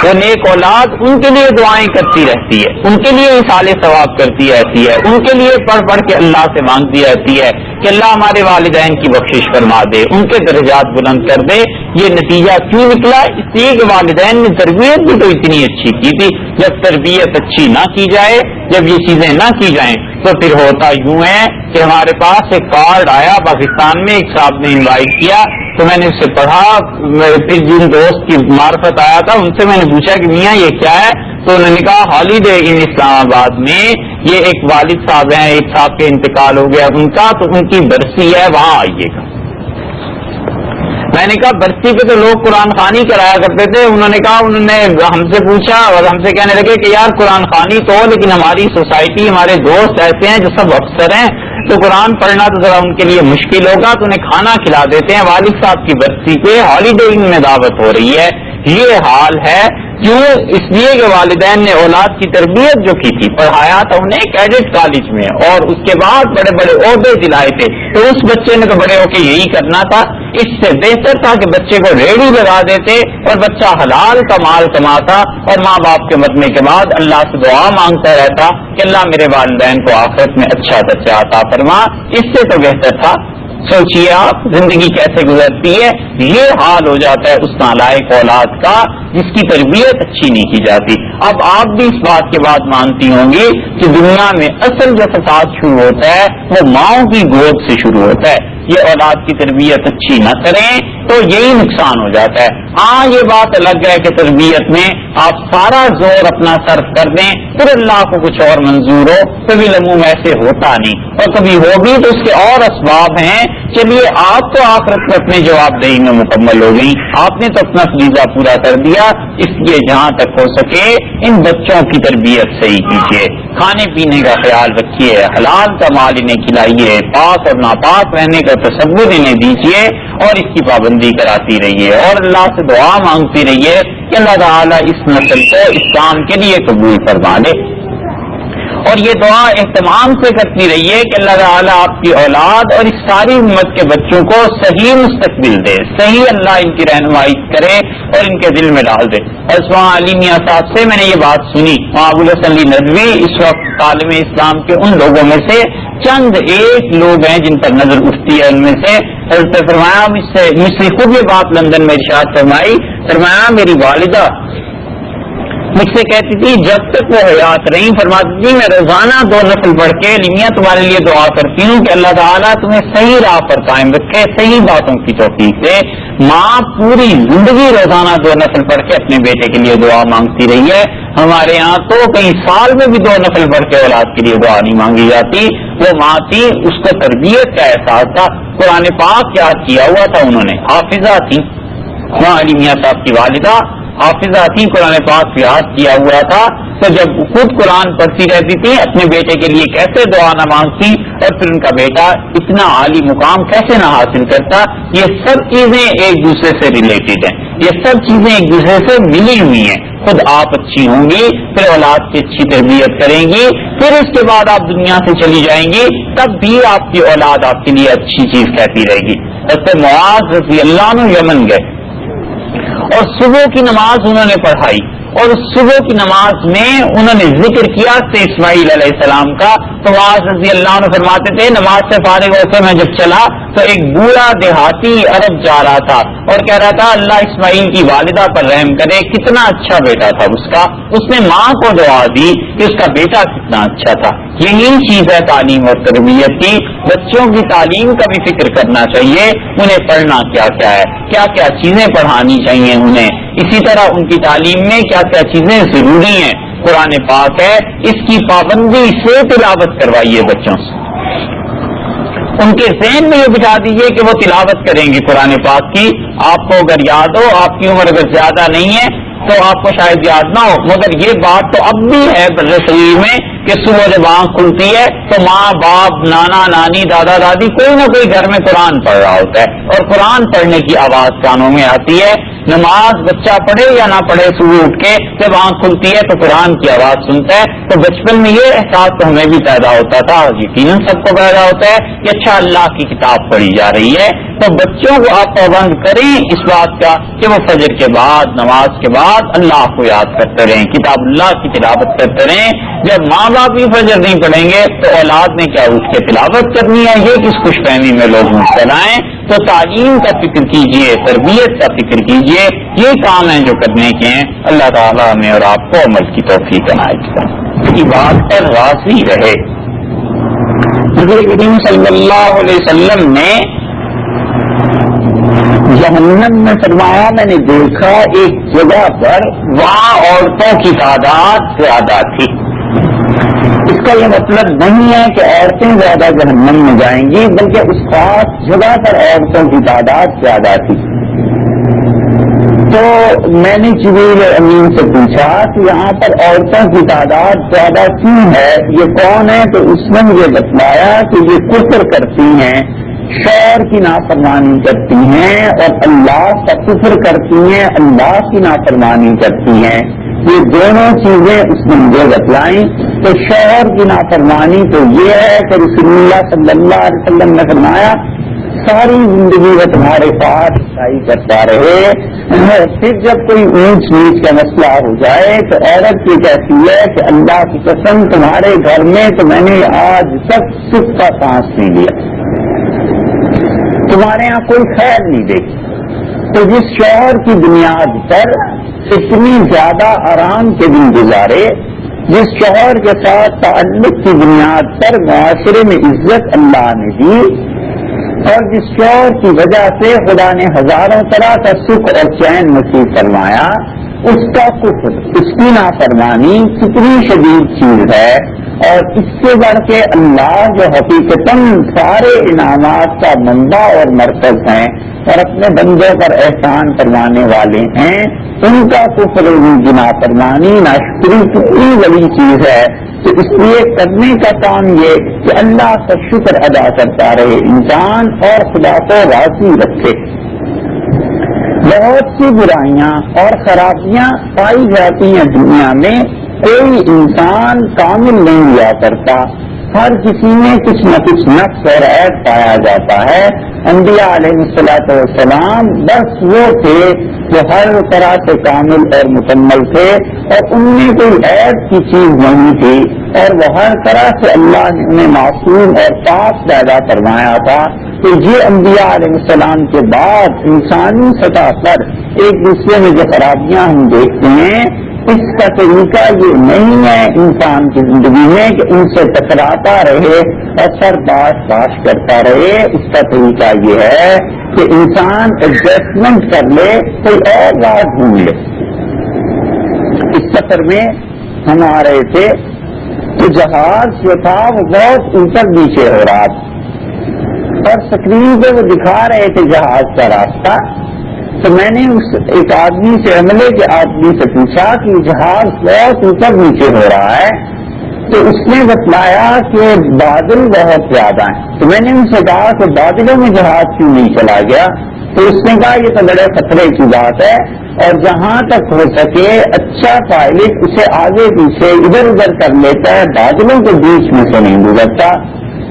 وہ نیک اولاد ان کے لیے دعائیں کرتی رہتی ہے, ان کے لیے اصال ثواب کرتی رہتی ہے, ان کے لیے پڑھ پڑھ کے اللہ سے مانگتی رہتی ہے کہ اللہ ہمارے والدین کی بخشش فرما دے, ان کے درجات بلند کر دے. یہ نتیجہ کیوں نکلا؟ اس لیے کہ والدین نے تربیت بھی تو اتنی اچھی کی تھی. جب تربیت اچھی نہ کی جائے, جب یہ چیزیں نہ کی جائیں, تو پھر ہوتا یوں ہے کہ ہمارے پاس ایک کارڈ آیا پاکستان میں, ایک صاحب نے انوائٹ کیا, تو میں نے اس سے پڑھا. پھر جن دوست کی معرفت آیا تھا ان سے میں نے پوچھا کہ میاں یہ کیا ہے, تو انہوں نے کہا ہالیڈے ان اسلام آباد میں, یہ ایک والد صاحب ہیں, ایک صاحب کے انتقال ہو گیا ان کا, تو ان کی برسی ہے, وہاں آئیے گا. میں نے کہا برسی پہ تو لوگ قرآن خوانی کرایا کرتے تھے. انہوں نے کہا, انہوں نے ہم سے پوچھا اور ہم سے کہنے لگے کہ یار قرآن خوانی تو, لیکن ہماری سوسائٹی, ہمارے دوست ایسے ہیں جو سب افسر ہیں, تو قرآن پڑھنا تو ذرا ان کے لیے مشکل ہوگا, تو انہیں کھانا کھلا دیتے ہیں. والد صاحب کی برسی پہ ہالیڈے میں دعوت ہو رہی ہے. یہ حال ہے کیوں؟ اس لیے کہ والدین نے اولاد کی تربیت جو کی تھی، پڑھایا تھا انہیں کیڈٹ کالج میں، اور اس کے بعد بڑے بڑے عہدے دلائے تھے، تو اس بچے نے تو بڑے ہو کے یہی کرنا تھا۔ اس سے بہتر تھا کہ بچے کو ریڑھی لگا دیتے اور بچہ حلال کا مال کماتا اور ماں باپ کے مرنے کے بعد اللہ سے دعا مانگتا رہتا کہ اللہ میرے والدین کو آخرت میں اچھا درجہ عطا فرما۔ اس سے تو بہتر تھا۔ سوچئے آپ زندگی کیسے گزرتی ہے، یہ حال ہو جاتا ہے اس نالائق اولاد کا جس کی تربیت اچھی نہیں کی جاتی۔ اب آپ بھی اس بات کے بعد مانتی ہوں گی کہ دنیا میں اصل جو فساد شروع ہوتا ہے وہ ماؤں کی گود سے شروع ہوتا ہے۔ یہ اولاد کی تربیت اچھی نہ کریں تو یہی نقصان ہو جاتا ہے۔ ہاں یہ بات الگ ہے کہ تربیت میں آپ سارا زور اپنا صرف کر دیں، پھر اللہ کو کچھ اور منظور ہو، کبھی لمحوں میں ایسے ہوتا نہیں، اور کبھی ہو بھی تو اس کے اور اسباب ہیں۔ چلیے آپ تو آخرت میں اپنے جواب دہی میں مکمل ہو گئی، آپ نے تو اپنا فریضہ پورا کر دیا، اس لیے جہاں تک ہو سکے ان بچوں کی تربیت صحیح کیجیے، کھانے پینے کا خیال رکھیے، حلال کا مال انہیں کھلائیے، پاک اور ناپاک رہنے کا تصور انہیں دیجیے اور اس کی پابندی کراتی رہیے، اور اللہ سے دعا مانگتی رہیے کہ اللہ تعالیٰ اس نسل کو اسلام کے لیے قبول فرما لے، اور یہ دعا اہتمام سے کرتی رہیے کہ اللہ تعالیٰ آپ کی اولاد اور اس ساری امت کے بچوں کو صحیح مستقبل دے، صحیح اللہ ان کی رہنمائی کرے اور ان کے دل میں ڈال دے۔ اور وہاں علی میاں صاحب سے میں نے یہ بات سنی، وہاں ابوالحسن ندوی اس وقت عالم اسلام کے ان لوگوں میں سے چند ایک لوگ ہیں جن پر نظر اٹھتی ہے، ان میں سے حضرت فرمایا مجھ سے خود یہ بات لندن میں ارشاد فرمائی، فرمایا میری والدہ مجھ سے کہتی تھی جب تک وہ حیات رہی، فرماتی تھی میں روزانہ 2 نفل پڑھ کے لیمیاں تمہارے لیے دعا کرتی ہوں کہ اللہ تعالیٰ تمہیں صحیح راہ پر قائم رکھے، صحیح باتوں کی توفیق دے۔ ماں پوری زندگی روزانہ 2 نفل پڑھ کے اپنے بیٹے کے لیے دعا مانگتی رہی ہے۔ ہمارے یہاں تو کئی سال میں بھی 2 نفل پڑھ کے اولاد کے لیے دعا نہیں مانگی جاتی۔ وہ ماں تھی، اس کو تربیت کا احساس تھا، قرآن پاک یاد کیا ہوا تھا، انہوں نے حافظہ تھی، وہاں علی میاں صاحب کی والدہ حافظہ تھی، قرآن پاک یاد کیا ہوا تھا، تو جب خود قرآن پڑھتی رہتی تھی اپنے بیٹے کے لیے کیسے دعا نہ مانگتی، اور پھر ان کا بیٹا اتنا عالی مقام کیسے نہ حاصل کرتا۔ یہ سب چیزیں ایک دوسرے سے ریلیٹڈ ہیں، یہ سب چیزیں ایک دوسرے سے ملی ہوئی ہیں۔ خود آپ اچھی ہوں گی، پھر اولاد کی اچھی تربیت کریں گی، پھر اس کے بعد آپ دنیا سے چلی جائیں گی، تب بھی آپ کی اولاد آپ کے لیے اچھی چیز کہتی رہے گی۔ حضرت معاذ رضی اللہ عنہ یمن گئے اور صبح کی نماز انہوں نے پڑھائی، اور اس صبح کی نماز میں انہوں نے ذکر کیا تھا اسماعیل علیہ السلام کا، تو معاذ رضی اللہ عنہ فرماتے تھے نماز سے فارغ ہو کے میں جب چلا تو ایک بوڑھا دیہاتی عرب جا رہا تھا اور کہہ رہا تھا اللہ اسماعیل کی والدہ پر رحم کرے، کتنا اچھا بیٹا تھا اس کا، اس نے ماں کو دعا دی کہ اس کا بیٹا کتنا اچھا تھا۔ یہی چیز ہے تعلیم اور تربیت کی، بچوں کی تعلیم کا بھی فکر کرنا چاہیے، انہیں پڑھنا کیا کیا ہے، کیا کیا چیزیں پڑھانی چاہیے انہیں، اسی طرح ان کی تعلیم میں کیا کیا چیزیں ضروری ہیں۔ قرآن پاک ہے، اس کی پابندی سے تلاوت کروائیے بچوں سے، ان کے ذہن میں یہ بٹھا دیجیے کہ وہ تلاوت کریں گے قرآن پاک کی۔ آپ کو اگر یاد ہو، آپ کی عمر اگر زیادہ نہیں ہے تو آپ کو شاید یاد نہ ہو، مگر یہ بات تو اب بھی ہے شریر میں کہ صبح جب آنکھ کھلتی ہے تو ماں باپ نانا نانی دادا دادی کوئی نہ کوئی گھر میں قرآن پڑھ رہا ہوتا ہے، اور قرآن پڑھنے کی آواز کانوں میں آتی ہے۔ نماز بچہ پڑھے یا نہ پڑھے، صبح اٹھ کے جب آنکھ کھلتی ہے تو قرآن کی آواز سنتا ہے، تو بچپن میں یہ احساس تو ہمیں بھی پیدا ہوتا تھا، یقیناً سب کو پیدا ہوتا ہے کہ اچھا اللہ کی کتاب پڑھی جا رہی ہے۔ تو بچوں کو آپ پابند کریں اس بات کا کہ وہ فجر کے بعد نماز کے بعد اللہ کو یاد کرتے رہیں، کتاب اللہ کی تلاوت کرتے رہیں۔ جب ماں باپ بھی فجر نہیں پڑھیں گے تو اولاد نے کیا اٹھ کے تلاوت کرنی ہے، یہ کس خوش فہمی میں لوگ مبتلا ہیں۔ تو تعلیم کا فکر کیجئے، تربیت کا فکر کیجئے، یہ کام ہیں جو کرنے کے ہیں۔ اللہ تعالیٰ ہمیں اور آپ کو عمل کی توفیق عنایت کی بات پر راضی رہے۔ حضرت کریم صلی اللہ علیہ وسلم نے جہنم میں فرمایا میں نے دیکھا ایک جگہ پر وہاں عورتوں کی تعداد زیادہ تھی۔ اس کا یہ مطلب نہیں ہے کہ عورتیں زیادہ جہنم میں جائیں گی، بلکہ اس خاص جگہ پر عورتوں کی تعداد زیادہ تھی۔ تو میں نے جبریل امین سے پوچھا کہ یہاں پر عورتوں کی تعداد زیادہ کیوں ہے، یہ کون ہے؟ تو اس نے مجھے بتلایا کہ یہ کفر کرتی ہیں، شوہر کی نافرمانی کرتی ہیں اور اللہ کا کفر کرتی ہیں، اللہ کی نافرمانی کرتی ہیں، یہ دونوں چیزیں اس نے مجھے بتلائیں. تو شوہر کی نافرمانی تو یہ ہے کہ رسول اللہ صلی اللہ علیہ وسلم نے فرمایا ساری زندگی وہ تمہارے پاس اچھائی کرتا رہے، پھر جب کوئی اونچ نیچ کا مسئلہ ہو جائے تو عورت یہ کہتی ہے کہ اللہ کی قسم تمہارے گھر میں تو میں نے آج تک سکھ کا سانس نہیں لیا، تمہارے یہاں کوئی خیر نہیں دیکھی. تو جس شوہر کی بنیاد پر اتنی زیادہ آرام کے دن گزارے، جس شوہر کے ساتھ تعلق کی بنیاد پر معاشرے میں عزت اللہ نے دی، اور جس شوہر کی وجہ سے خدا نے ہزاروں طرح کا سکھ اور چین نصیب فرمایا، اس کا کفر، اس کی نافرمانی کتنی شدید چیز ہے. اور اس سے بڑھ کے اللہ جو حقیقتاً سارے انعامات کا منبع اور مرکز ہیں اور اپنے بندوں پر احسان فرمانے والے ہیں، ان کا کفر، ان کی نافرمانی، ناشکری کتنی بڑی چیز ہے. تو اس لیے کرنے کا کام یہ کہ اللہ کا شکر ادا کرتا رہے انسان اور خدا کو راضی رکھے. بہت سی برائیاں اور خرابیاں پائی جاتی ہیں دنیا میں، کوئی انسان کامل نہیں ہوا کرتا، ہر کسی میں کچھ نہ کچھ نقص اور عیب پایا جاتا ہے. انبیاء علیہ السلام بس وہ تھے جو ہر طرح سے کامل اور مکمل تھے، اور ان میں کوئی عیب کی چیز نہیں تھی، اور وہ ہر طرح سے اللہ نے انہیں معصوم اور پاک پیدا فرمایا تھا. تو یہ انبیاء علیہ السلام کے بعد انسانی سطح پر ایک دوسرے میں جو خرابیاں ہم دیکھتے ہیں، اس کا طریقہ یہ نہیں ہے انسان کی زندگی میں کہ ان سے ٹکراتا رہے اور سر باش کرتا رہے. اس کا طریقہ یہ ہے کہ انسان ایڈجسٹمنٹ کر لے، کوئی اور راہ ڈھونڈ لے. اس سفر میں ہم آ رہے تھے تو جہاز جو تھا وہ بہت اوپر نیچے ہو رہا تھا، اور سکرین پہ وہ دکھا رہے تھے جہاز کا راستہ. تو میں نے اس ایک آدمی سے، عملے کے آدمی سے پوچھا کہ جہاز بہت اوپر نیچے ہو رہا ہے. تو اس نے بتلایا کہ بادل بہت زیادہ ہیں. تو میں نے ان سے کہا کہ بادلوں میں جہاز کیوں نہیں چلا گیا؟ تو اس نے کہا یہ تو بڑے خطرے کی بات ہے، اور جہاں تک ہو سکے اچھا پائلٹ اسے آگے پیچھے ادھر ادھر کر لیتا ہے، بادلوں کے بیچ میں سے نہیں گزرتا.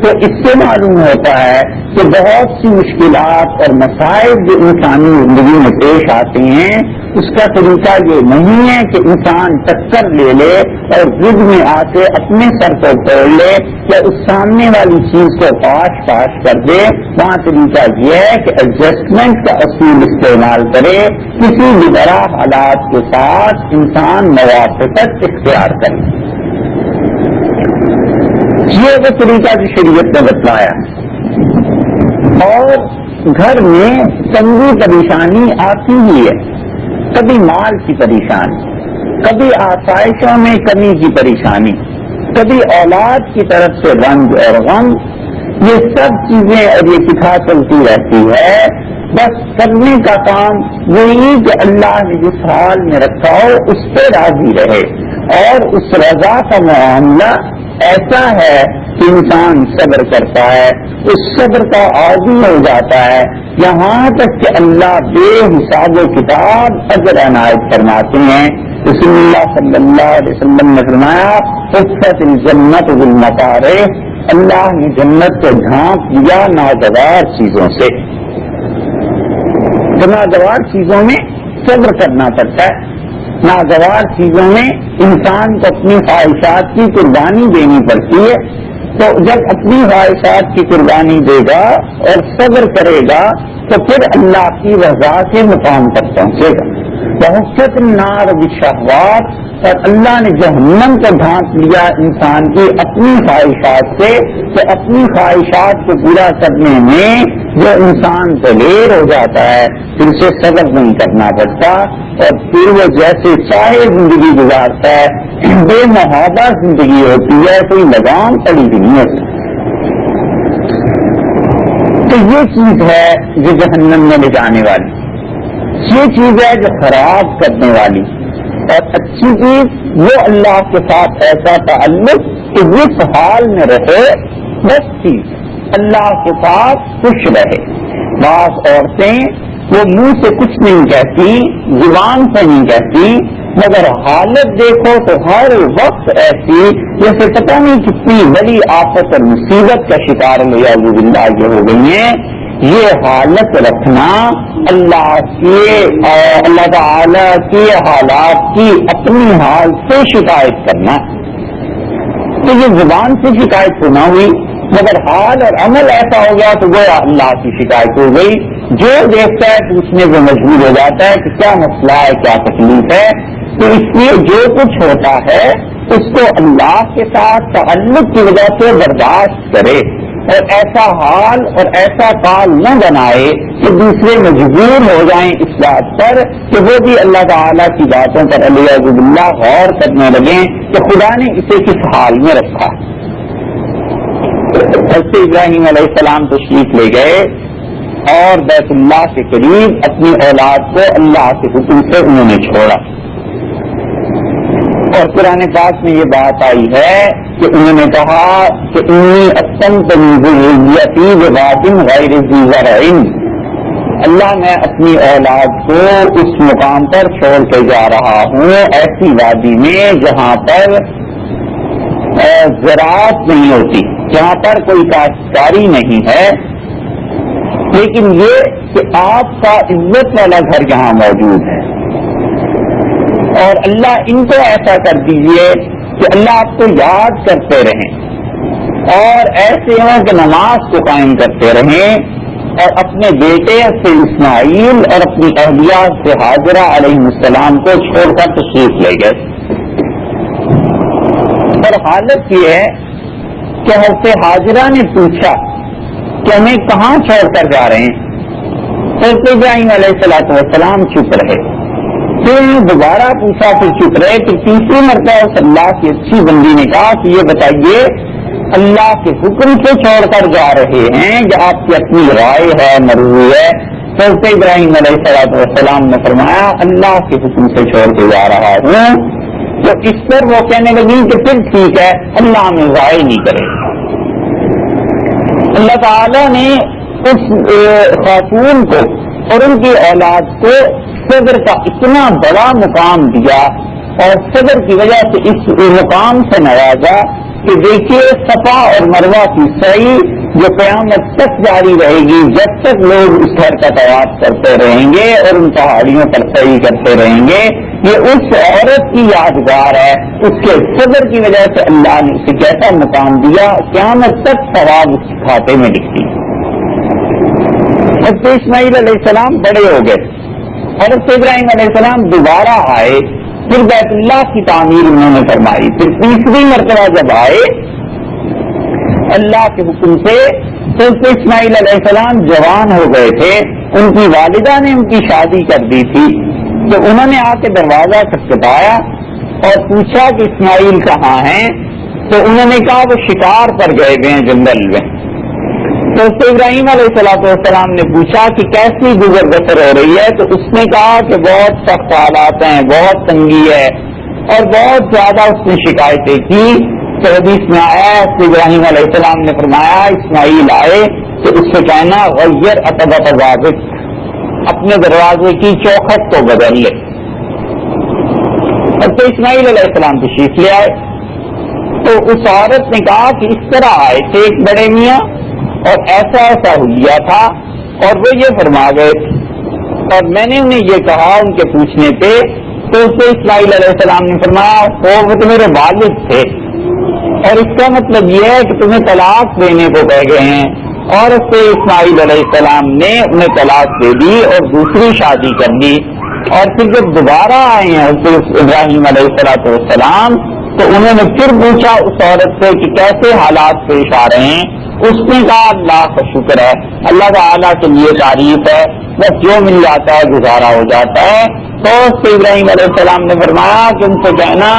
تو اس سے معلوم ہوتا ہے کہ بہت سی مشکلات اور مسائل جو انسانی زندگی میں پیش آتے ہیں، اس کا طریقہ یہ نہیں ہے کہ انسان ٹکر لے لے اور ضد میں آ کے اپنے سر کو توڑ لے یا اس سامنے والی چیز کو پاش کر دے. وہاں طریقہ یہ ہے کہ ایڈجسٹمنٹ کا اصول استعمال کرے، کسی بھی طرح حالات کے ساتھ انسان موافقت اختیار کرے. یہ وہ طریقہ جو شریعت نے بتلایا. اور گھر میں تنگی پریشانی آتی ہی ہے، کبھی مال کی پریشانی، کبھی آسائشوں میں کمی کی پریشانی، کبھی اولاد کی طرف سے رنج اور غم. یہ سب چیزیں اور یہ کتھا چلتی رہتی ہے. بس کرنے کا کام وہی کہ اللہ نے جس حال میں رکھا ہو اس پہ راضی رہے، اور اس رضا کا معاملہ ایسا ہے کہ انسان صبر کرتا ہے، اس صبر کا عادی ہو جاتا ہے، یہاں تک کہ اللہ بے حساب و کتاب اجر عنایت فرماتے ہیں. رسول اللہ صلی اللہ علیہ وسلم نے فرمایا حفت الجنت بالمکارہ، اللہ نے جنت کو ڈھانپ دیا ناگوار چیزوں سے. تو ناگوار چیزوں میں صبر کرنا پڑتا ہے، ناگوار چیزوں میں انسان کو اپنی خواہشات کی قربانی دینی پڑتی ہے. تو جب اپنی خواہشات کی قربانی دے گا اور صبر کرے گا تو پھر اللہ کی رضا کے مقام تک پہنچے گا. بہت النار بالشہوات، اور اللہ نے جہنم کو ڈھانپ لیا انسان کی اپنی خواہشات سے. تو اپنی خواہشات کو پورا کرنے میں جو انسان دلیر ہو جاتا ہے پھر اسے صبر نہیں کرنا پڑتا، اور پھر وہ جیسے چاہے زندگی گزارتا ہے، بے محابہ زندگی ہوتی ہے، کوئی لگام پڑی بھی نہیں ہوتی. تو یہ چیز ہے جو جہنم میں لے جانے والی، یہ چیز ہے جو خراب کرنے والی. اور اچھی چیز وہ اللہ کے ساتھ ایسا تعلق کہ جس حال میں رہے بس چیز. اللہ کے ساتھ خوش رہے. بعض عورتیں وہ منہ سے کچھ نہیں کہتی, زبان سے نہیں کہتی, مگر حالت دیکھو تو ہر وقت ایسی جیسے پتہ نہیں کتنی بڑی آفت اور مصیبت کا شکار والعیاذ باللہ یہ ہو گئی ہیں. یہ حالت رکھنا اللہ تعالی کے حالات کی اپنی حال سے شکایت کرنا, تو یہ زبان سے شکایت تو نہ ہوئی مگر حال اور عمل ایسا ہو گیا تو وہ اللہ کی شکایت ہو گئی. جو دیکھتا ہے پوچھنے کو مجبور ہو جاتا ہے کہ کیا مسئلہ ہے, کیا تکلیف ہے. تو اس لیے جو کچھ ہوتا ہے اس کو اللہ کے ساتھ تعلق کی وجہ سے برداشت کرے اور ایسا حال اور ایسا کال نہ بنائے کہ دوسرے مجبور ہو جائیں اس بات پر کہ وہ بھی اللہ تعالیٰ کی باتوں پر والعیاذ باللہ غور کرنے لگیں کہ خدا نے اسے کس حال میں رکھا. حضرت ابراہیم علیہ السلام تشریف لے گئے اور بیت اللہ کے قریب اپنی اولاد کو اللہ کے حکم سے انہوں نے چھوڑا. اور قرآن پاک میں یہ بات آئی ہے کہ انہوں نے کہا کہ انی اقسمت بذریتی بواد غیر ذی زرع, اللہ میں اپنی اولاد کو اس مقام پر چھوڑ کے جا رہا ہوں, ایسی وادی میں جہاں پر زراعت نہیں ہوتی, جہاں پر کوئی کاشتکاری نہیں ہے, لیکن یہ کہ آپ کا عزت والا گھر یہاں موجود ہے. اور اللہ ان کو ایسا کر دیجئے کہ اللہ آپ کو یاد کرتے رہیں اور ایسے ہوں کہ نماز کو قائم کرتے رہیں, اور اپنے بیٹے سے اسماعیل اور اپنی اہلیہ سے ہاجرہ علیہ السلام کو چھوڑ کر تشریف لے گئے. اور حالت یہ ہے کہ حضرت ہاجرہ نے پوچھا کہ ہمیں کہاں چھوڑ کر جا رہے ہیں. حضرت ابراہیم علیہ السلام چپ رہے, پھر دوبارہ پوچھا, پھر چپ رہے. پھر تیسری مرتبہ اس اللہ کی اچھی بندی نے کہا کہ یہ بتائیے اللہ کے حکم سے چھوڑ کر جا رہے ہیں یا آپ کی اپنی رائے ہے, مرضی ہے؟ حضرت ابراہیم علیہ السلام نے فرمایا اللہ کے حکم سے چھوڑ کے جا رہا ہوں. تو اس پر وہ کہنے لگی کہ پھر ٹھیک ہے, اللہ ہمیں ضائع نہیں کرے. اللہ تعالیٰ نے اس خاتون کو اور ان کی اولاد کو صدر کا اتنا بڑا مقام دیا اور صدر کی وجہ سے اس مقام سے نوازا کہ دیکھیے صفا اور مروہ کی سعی جو قیامت تک جاری رہے گی, جب تک لوگ اس گھر کا طواف کرتے رہیں گے اور ان پہاڑیوں پر سعی کرتے رہیں گے, یہ اس عورت کی یادگار ہے. اس کے صبر کی وجہ سے اللہ نے اسے کیسا مقام دیا, قیامت تک ثواب اس کے کھاتے میں لکھتی. حضرت اسماعیل علیہ السلام بڑے ہو گئے اور حضرت ابراہیم علیہ السلام دوبارہ آئے, پھر بیت اللہ کی تعمیر انہوں نے فرمائی. پھر تیسری مرتبہ جب آئے اللہ کے حکم سے, تو حضرت اسماعیل علیہ السلام جوان ہو گئے تھے, ان کی والدہ نے ان کی شادی کر دی تھی. تو انہوں نے آ کے دروازہ کھٹکھٹایا اور پوچھا کہ اسماعیل کہاں ہیں. تو انہوں نے کہا وہ شکار پر گئے ہوئے ہیں جنگل میں. تو اس ابراہیم علیہ السلام نے پوچھا کہ کیسی گزر بسر ہو رہی ہے. تو اس نے کہا کہ بہت سخت حالات ہیں, بہت تنگی ہے, اور بہت زیادہ اس نے شکایتیں کی. تو حدیث میں آیا کہ ابراہیم علیہ السلام نے فرمایا اسماعیل آئے تو اس سے کہنا غیر عتبۃ ضابط, اپنے دروازے کی چوکھٹ کو بدل لے. اور تو اسماعیل علیہ السلام تشریف لے آئے. تو اس عورت نے کہا کہ اس طرح آئے تھے ایک بڑے میاں اور ایسا ایسا ہوا تھا, اور وہ یہ فرما گئے تھے, اور میں نے انہیں یہ کہا ان کے پوچھنے پہ. تو اس سے اسماعیل علیہ السلام نے فرمایا وہ تو میرے والد تھے, اور اس کا مطلب یہ ہے کہ تمہیں طلاق دینے کو کہہ گئے ہیں. اور اس سے اسماعیل علیہ السلام نے انہیں طلاق دے دی اور دوسری شادی کر دی. اور پھر جب دوبارہ آئے ہیں حضرت ابراہیم علیہ السلام تو انہوں نے پھر پوچھا اس عورت سے کہ کیسے حالات پیش آ رہے ہیں. اس نے کہا اللہ کا شکر ہے, اللہ تعالیٰ کے لیے تعریف ہے, بس جو مل جاتا ہے گزارا ہو جاتا ہے. تو ابراہیم علیہ السلام نے فرمایا کہ ان سے کہنا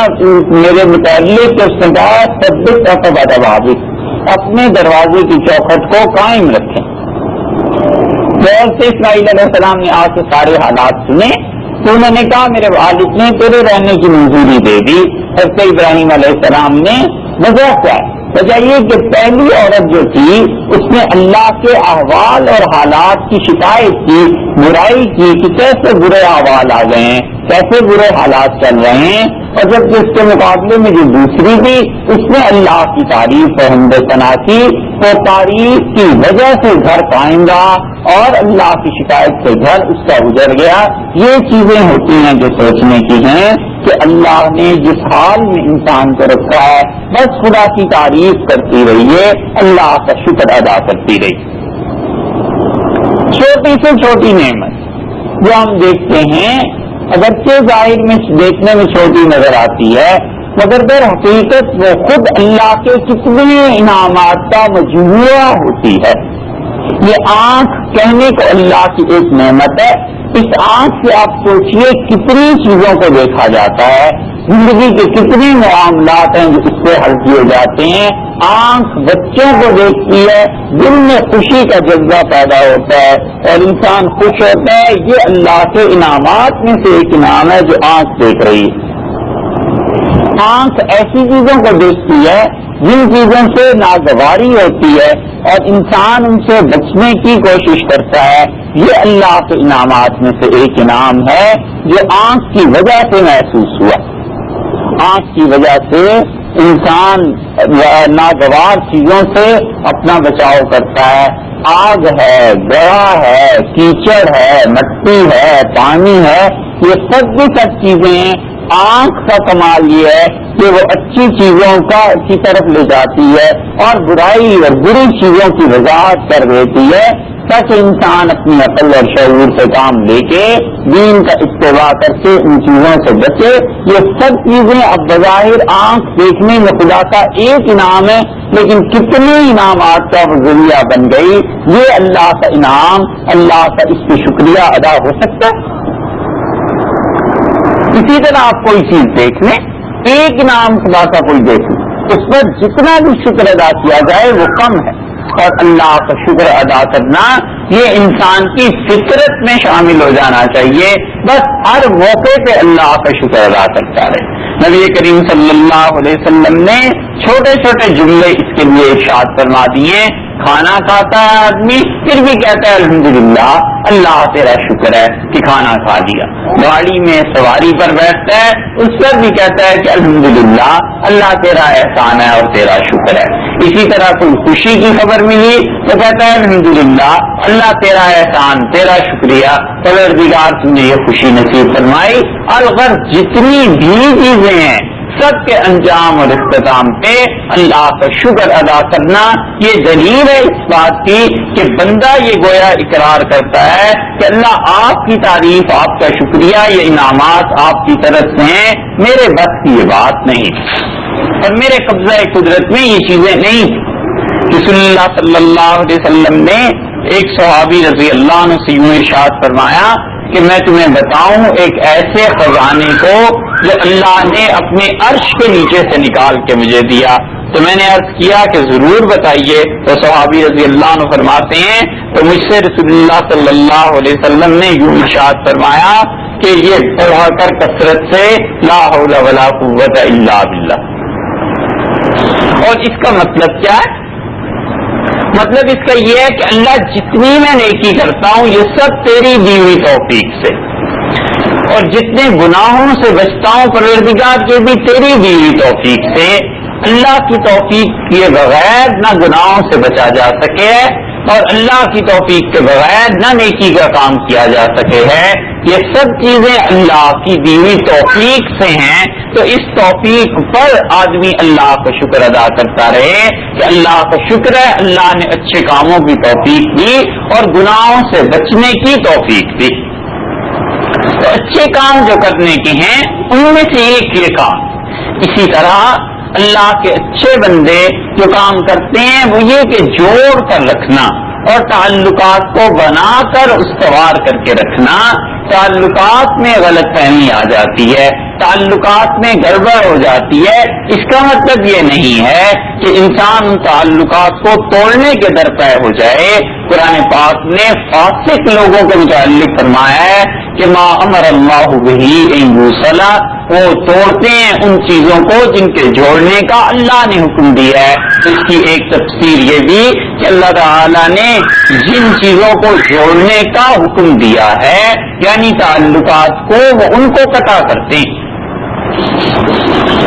میرے متعلق اس نے کہا ثبت عقبۃ ضابط, اپنے دروازے کی چوکھٹ کو قائم رکھیں. تو اسماعیل علیہ السلام نے آج سے سارے حالات سنے. تو انہوں نے کہا میرے والد نے تیرے رہنے کی منظوری دے دی. حضرت ابراہیم علیہ السلام نے مذاق کیا وجہ یہ کہ پہلی عورت جو تھی اس نے اللہ کے احوال اور حالات کی شکایت کی، برائی کی کہ کیسے برے احوال آ گئے ہیں، کیسے برے حالات چل رہے ہیں، اور جبکہ اس کے مقابلے میں جو دوسری تھی اس نے اللہ کی تعریف و حمد ثنا کی، تو تعریف کی وجہ سے گھر قائم رہا اور اللہ کی شکایت سے گھر اس کا گزر گیا۔ یہ چیزیں ہوتی ہیں جو سوچنے کی ہیں کہ اللہ نے جس حال میں انسان کو رکھا ہے بس خدا کی تعریف کرتی رہیے، اللہ کا شکر ادا کرتی رہی۔ چھوٹی سے چھوٹی نعمت جو ہم دیکھتے ہیں اگرچہ ظاہر میں دیکھنے میں چھوٹی نظر آتی ہے، مگر در حقیقت وہ خود اللہ کے کتنے انعامات کا مجموعہ ہوتی ہے۔ یہ آنکھ کہنے کو اللہ کی ایک نعمت ہے۔ اس آنکھ سے آپ سوچئے کتنی چیزوں کو دیکھا جاتا ہے، زندگی کے کتنے معاملات ہیں جو اس سے حل کیے جاتے ہیں۔ آنکھ بچوں کو دیکھتی ہے، دل میں خوشی کا جذبہ پیدا ہوتا ہے اور انسان خوش ہوتا ہے۔ یہ اللہ کے انعامات میں سے ایک انعام ہے جو آنکھ دیکھ رہی ہے۔ آنکھ ایسی چیزوں کو دیکھتی ہے جن چیزوں سے ناگواری ہوتی ہے اور انسان ان سے بچنے کی کوشش کرتا ہے۔ یہ اللہ کے انعامات میں سے ایک انعام ہے جو آنکھ کی وجہ سے محسوس ہوا۔ آنکھ کی وجہ سے انسان ناگوار چیزوں سے اپنا بچاؤ کرتا ہے۔ آگ ہے، گڑھا ہے، کیچڑ ہے، مٹی ہے، پانی ہے، یہ سب چیزیں ہیں۔ آنکھ کا کمال یہ ہے کہ وہ اچھی چیزوں کی طرف لے جاتی ہے اور برائی اور بری چیزوں کی وضاحت کر دیتی ہے تاکہ انسان اپنی عقل اور شعور سے کام لے کے دین کا اتباع کر کے ان چیزوں سے بچے۔ یہ سب چیزیں اب بظاہر آنکھ دیکھنے میں خدا کا ایک انعام ہے، لیکن کتنے انعامات کا وہ ذریعہ بن گئی۔ یہ اللہ کا انعام، اللہ کا اس پہ شکریہ ادا ہو سکتا ہے۔ اسی طرح آپ کوئی چیز دیکھ لیں، ایک انعام خدا کا کوئی دیکھ لیں، اس پر جتنا بھی شکر ادا کیا جائے وہ کم ہے، اور اللہ کا شکر ادا کرنا یہ انسان کی فطرت میں شامل ہو جانا چاہیے۔ بس ہر موقع پہ اللہ کا شکر ادا کرتا رہے۔ نبی کریم صلی اللہ علیہ وسلم نے چھوٹے چھوٹے جملے اس کے لیے ارشاد فرما دیے۔ کھانا کھاتا ہے آدمی پھر بھی کہتا ہے الحمدللہ، اللہ تیرا شکر ہے کہ کھانا کھا لیا۔ گاڑی میں سواری پر بیٹھتا ہے اس پر بھی کہتا ہے کہ الحمدللہ، اللہ تیرا احسان ہے اور تیرا شکر ہے۔ اسی طرح کوئی خوشی کی خبر ملی تو کہتا ہے الحمدللہ، اللہ تیرا احسان، تیرا شکریہ، پروردگار تم نے یہ خوشی نصیب فرمائی۔ الغرض جتنی بھی چیزیں ہیں سب کے انجام اور اختتام پہ اللہ کا شکر ادا کرنا یہ دلیل ہے اس بات کی کہ بندہ یہ گویا اقرار کرتا ہے کہ اللہ آپ کی تعریف، آپ کا شکریہ، یہ انعامات آپ کی طرف سے ہیں، میرے بس کی یہ بات نہیں اور میرے قبضہ قدرت میں یہ چیزیں نہیں۔ رسول اللہ صلی اللہ علیہ وسلم نے ایک صحابی رضی اللہ عنہ سے یوں ارشاد فرمایا کہ میں تمہیں بتاؤں ایک ایسے خزانے کو جو اللہ نے اپنے عرش کے نیچے سے نکال کے مجھے دیا۔ تو میں نے عرض کیا کہ ضرور بتائیے، تو صحابی رضی اللہ عنہ فرماتے ہیں تو مجھ سے رسول اللہ صلی اللہ علیہ وسلم نے یوں ارشاد فرمایا کہ یہ پڑھا کر کثرت سے لا حول ولا قوت الا باللہ۔ اور اس کا مطلب کیا ہے؟ مطلب اس کا یہ ہے کہ اللہ جتنی میں نیکی کرتا ہوں یہ سب تیری دی ہوئی توفیق سے، اور جتنے گناہوں سے بچتا ہوں پروردگار یہ بھی تیری دی ہوئی توفیق سے۔ اللہ کی توفیق کے بغیر نہ گناہوں سے بچا جا سکے اور اللہ کی توفیق کے بغیر نہ نیکی کا کام کیا جا سکے ہے۔ یہ سب چیزیں اللہ کی دی ہوئی توفیق سے ہیں، تو اس توفیق پر آدمی اللہ کا شکر ادا کرتا رہے کہ اللہ کا شکر ہے اللہ نے اچھے کاموں کی توفیق دی اور گناہوں سے بچنے کی توفیق دی۔ تو اچھے کام جو کرنے کے ہیں ان میں سے ایک یہ کام۔ اسی طرح اللہ کے اچھے بندے جو کام کرتے ہیں وہ یہ کہ جوڑ کر رکھنا اور تعلقات کو بنا کر استوار کر کے رکھنا۔ تعلقات میں غلط فہمی آ جاتی ہے، تعلقات میں گڑبڑ ہو جاتی ہے، اس کا مطلب یہ نہیں ہے کہ انسان ان تعلقات کو توڑنے کے درپے ہو جائے۔ قرآن پاک نے فاسق لوگوں کے متعلق فرمایا ہے کہ ما امر اللہ بہ ان یوصل وہ توڑتے ہیں ان چیزوں کو جن کے جوڑنے کا اللہ نے حکم دیا ہے. اس کی ایک تفسیر یہ بھی کہ اللہ تعالیٰ نے جن چیزوں کو جوڑنے کا حکم دیا ہے یعنی تعلقات کو وہ ان کو قطع کرتے ہیں,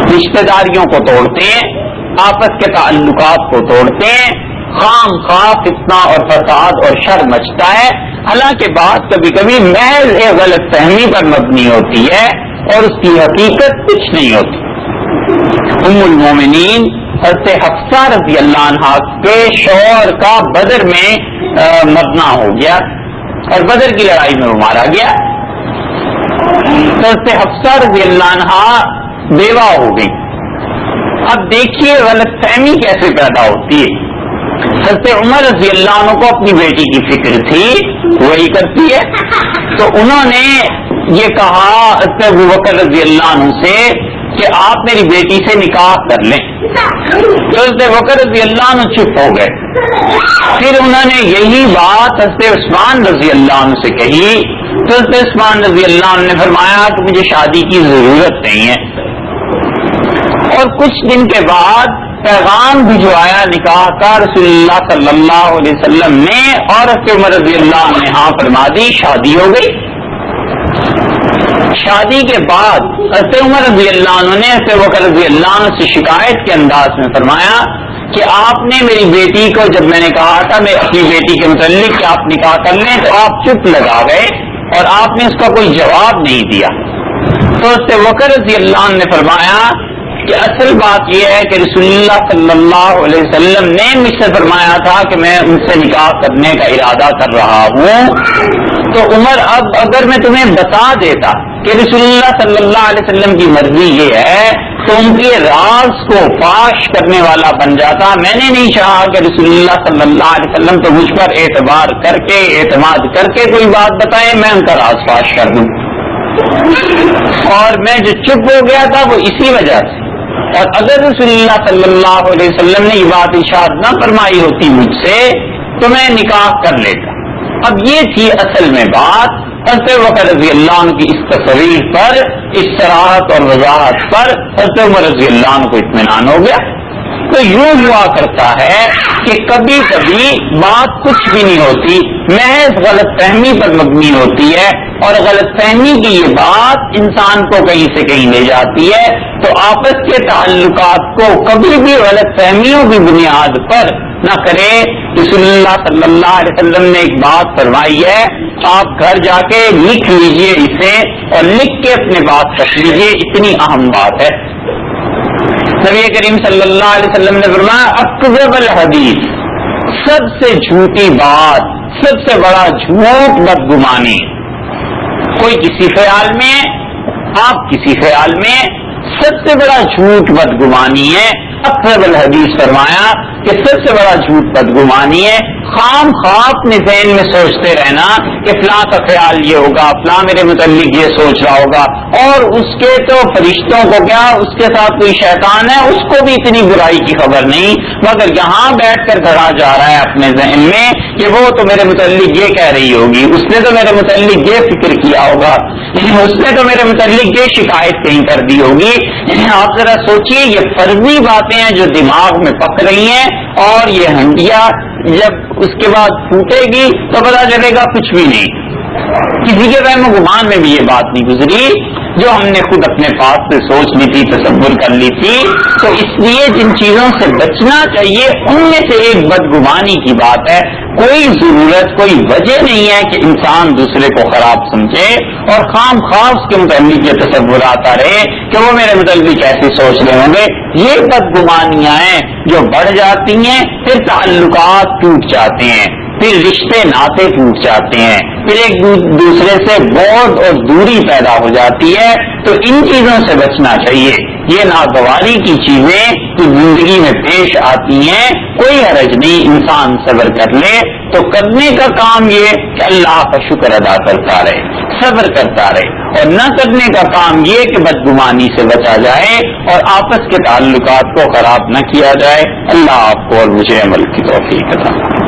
رشتہ داریوں کو توڑتے ہیں, آپس کے تعلقات کو توڑتے ہیں. خام خواہ فتنہ اور فساد اور شر مچتا ہے, حالانکہ بات کبھی کبھی محض ایک غلط فہمی پر مبنی ہوتی ہے اور اس کی حقیقت کچھ نہیں ہوتی. ام المومنین حضرت حفصہ رضی اللہ عنہا کے شوہر کا بدر میں مرنا ہو گیا اور بدر کی لڑائی میں وہ مارا گیا. حضرت حفصہ رضی اللہ عنہا بیوہ ہو گئی. اب دیکھیے غلط فہمی کیسے پیدا ہوتی ہے. حضرت عمر رضی اللہ عنہ کو اپنی بیٹی کی فکر تھی, وہی کرتی ہے, تو انہوں نے یہ کہا حضرت ابوبکر رضی اللہ عنہ سے کہ آپ میری بیٹی سے نکاح کر لیں. تو حضرت ابوبکر رضی اللہ عنہ چپ ہو گئے. پھر انہوں نے یہی بات حضرت عثمان رضی اللہ عنہ سے کہی, تو حضرت عثمان رضی اللہ عنہ نے فرمایا کہ مجھے شادی کی ضرورت نہیں ہے. اور کچھ دن کے بعد پیغام بھجوایا نکاح کا رسول اللہ صلی اللہ علیہ وسلم نے, اور حضرت عمر رضی اللہ عنہ نے ہاں فرما دی, شادی ہو گئی. شادی کے بعد حضرت عمر رضی اللہ عنہ نے حضرت ابوبکر رضی اللہ عنہ سے شکایت کے انداز میں فرمایا کہ آپ نے میری بیٹی کو, جب میں نے کہا تھا میں اپنی بیٹی کے متعلق کہ آپ نکاح کر لیں, تو آپ چپ لگا گئے اور آپ نے اس کا کوئی جواب نہیں دیا. تو حضرت ابوبکر رضی اللہ عنہ نے فرمایا کہ اصل بات یہ ہے کہ رسول اللہ صلی اللہ علیہ وسلم نے مجھ سے فرمایا تھا کہ میں ان سے نکاح کرنے کا ارادہ کر رہا ہوں. تو عمر اب اگر میں تمہیں بتا دیتا کہ رسول اللہ صلی اللہ علیہ وسلم کی مرضی یہ ہے تو ان کے راز کو فاش کرنے والا بن جاتا. میں نے نہیں چاہا کہ رسول اللہ صلی اللہ علیہ وسلم تو مجھ پر اعتبار کر کے اعتماد کر کے کوئی بات بتائے, میں ان کا راز فاش کر دوں. اور میں جو چپ ہو گیا تھا وہ اسی وجہ سے. اور اگر رسول اللہ صلی اللہ علیہ وسلم نے یہ بات ارشاد نہ فرمائی ہوتی مجھ سے تو میں نکاح کر لیتا. اب یہ تھی اصل میں بات. حضرت ابوبکر رضی اللہ عنہ کی اس تصویر پر, اس صراحت اور وضاحت پر حضرت عمر رضی اللہ عنہ کو اطمینان ہو گیا. تو یوں ہوا کرتا ہے کہ کبھی کبھی بات کچھ بھی نہیں ہوتی, محض غلط فہمی پر مبنی ہوتی ہے, اور غلط فہمی کی یہ بات انسان کو کہیں سے کہیں لے جاتی ہے. تو آپس کے تعلقات کو کبھی بھی غلط فہمیوں کی بنیاد پر نہ کرے. رسول اللہ صلی اللہ علیہ وسلم نے ایک بات فرمائی ہے, آپ گھر جا کے لکھ لیجئے اسے اور لکھ کے اپنے بات رکھ لیجئے, اتنی اہم بات ہے. نبی کریم صلی اللہ علیہ وسلم نے فرمایا اکذب الحدیث, سب سے جھوٹی بات, سب سے بڑا جھوٹ بدگمانی. کوئی کسی خیال میں, آپ کسی خیال میں, سب سے بڑا جھوٹ بدگمانی ہے. اکذب الحدیث فرمایا کہ سب سے بڑا جھوٹ بدگمانی ہے. خام خواہ اپنے ذہن میں سوچتے رہنا کہ فلاں کا خیال یہ ہوگا, فلاں میرے متعلق یہ سوچ رہا ہوگا, اور اس کے تو فرشتوں کو کیا, اس کے ساتھ کوئی شیطان ہے اس کو بھی اتنی برائی کی خبر نہیں, مگر یہاں بیٹھ کر کھڑا جا رہا ہے اپنے ذہن میں کہ وہ تو میرے متعلق یہ کہہ رہی ہوگی, اس نے تو میرے متعلق یہ فکر کیا ہوگا, اس نے تو میرے متعلق یہ شکایت کہیں کر دی ہوگی. آپ ذرا سوچئے, یہ فرضی باتیں ہیں جو دماغ میں پک رہی ہیں, اور یہ ہنڈیا جب اس کے بعد پھوٹے گی تو پتا چلے گا کچھ بھی نہیں. کسی کے وہم و گمان میں بھی یہ بات نہیں گزری جو ہم نے خود اپنے پاس سے سوچ لی تھی, تصور کر لی تھی. تو اس لیے جن چیزوں سے بچنا چاہیے ان میں سے ایک بدگمانی کی بات ہے. کوئی ضرورت, کوئی وجہ نہیں ہے کہ انسان دوسرے کو خراب سمجھے اور خام خواہ اس کے متعلق یہ تصور آتا رہے کہ وہ میرے متعلق ایسی سوچ رہے ہوں گے. یہ بدگمانیاں ہیں جو بڑھ جاتی ہیں, پھر تعلقات ٹوٹ جاتے ہیں, پھر رشتے ناطے ٹوٹ جاتے ہیں, پھر ایک دوسرے سے بعد اور دوری پیدا ہو جاتی ہے. تو ان چیزوں سے بچنا چاہیے. یہ ناگواری کی چیزیں جو زندگی میں پیش آتی ہیں کوئی حرج نہیں, انسان صبر کر لے. تو کرنے کا کام یہ کہ اللہ کا شکر ادا کرتا رہے, صبر کرتا رہے, اور نہ کرنے کا کام یہ کہ بدگمانی سے بچا جائے اور آپس کے تعلقات کو خراب نہ کیا جائے. اللہ آپ کو اور مجھے عمل کی توفیق عطا فرمائے.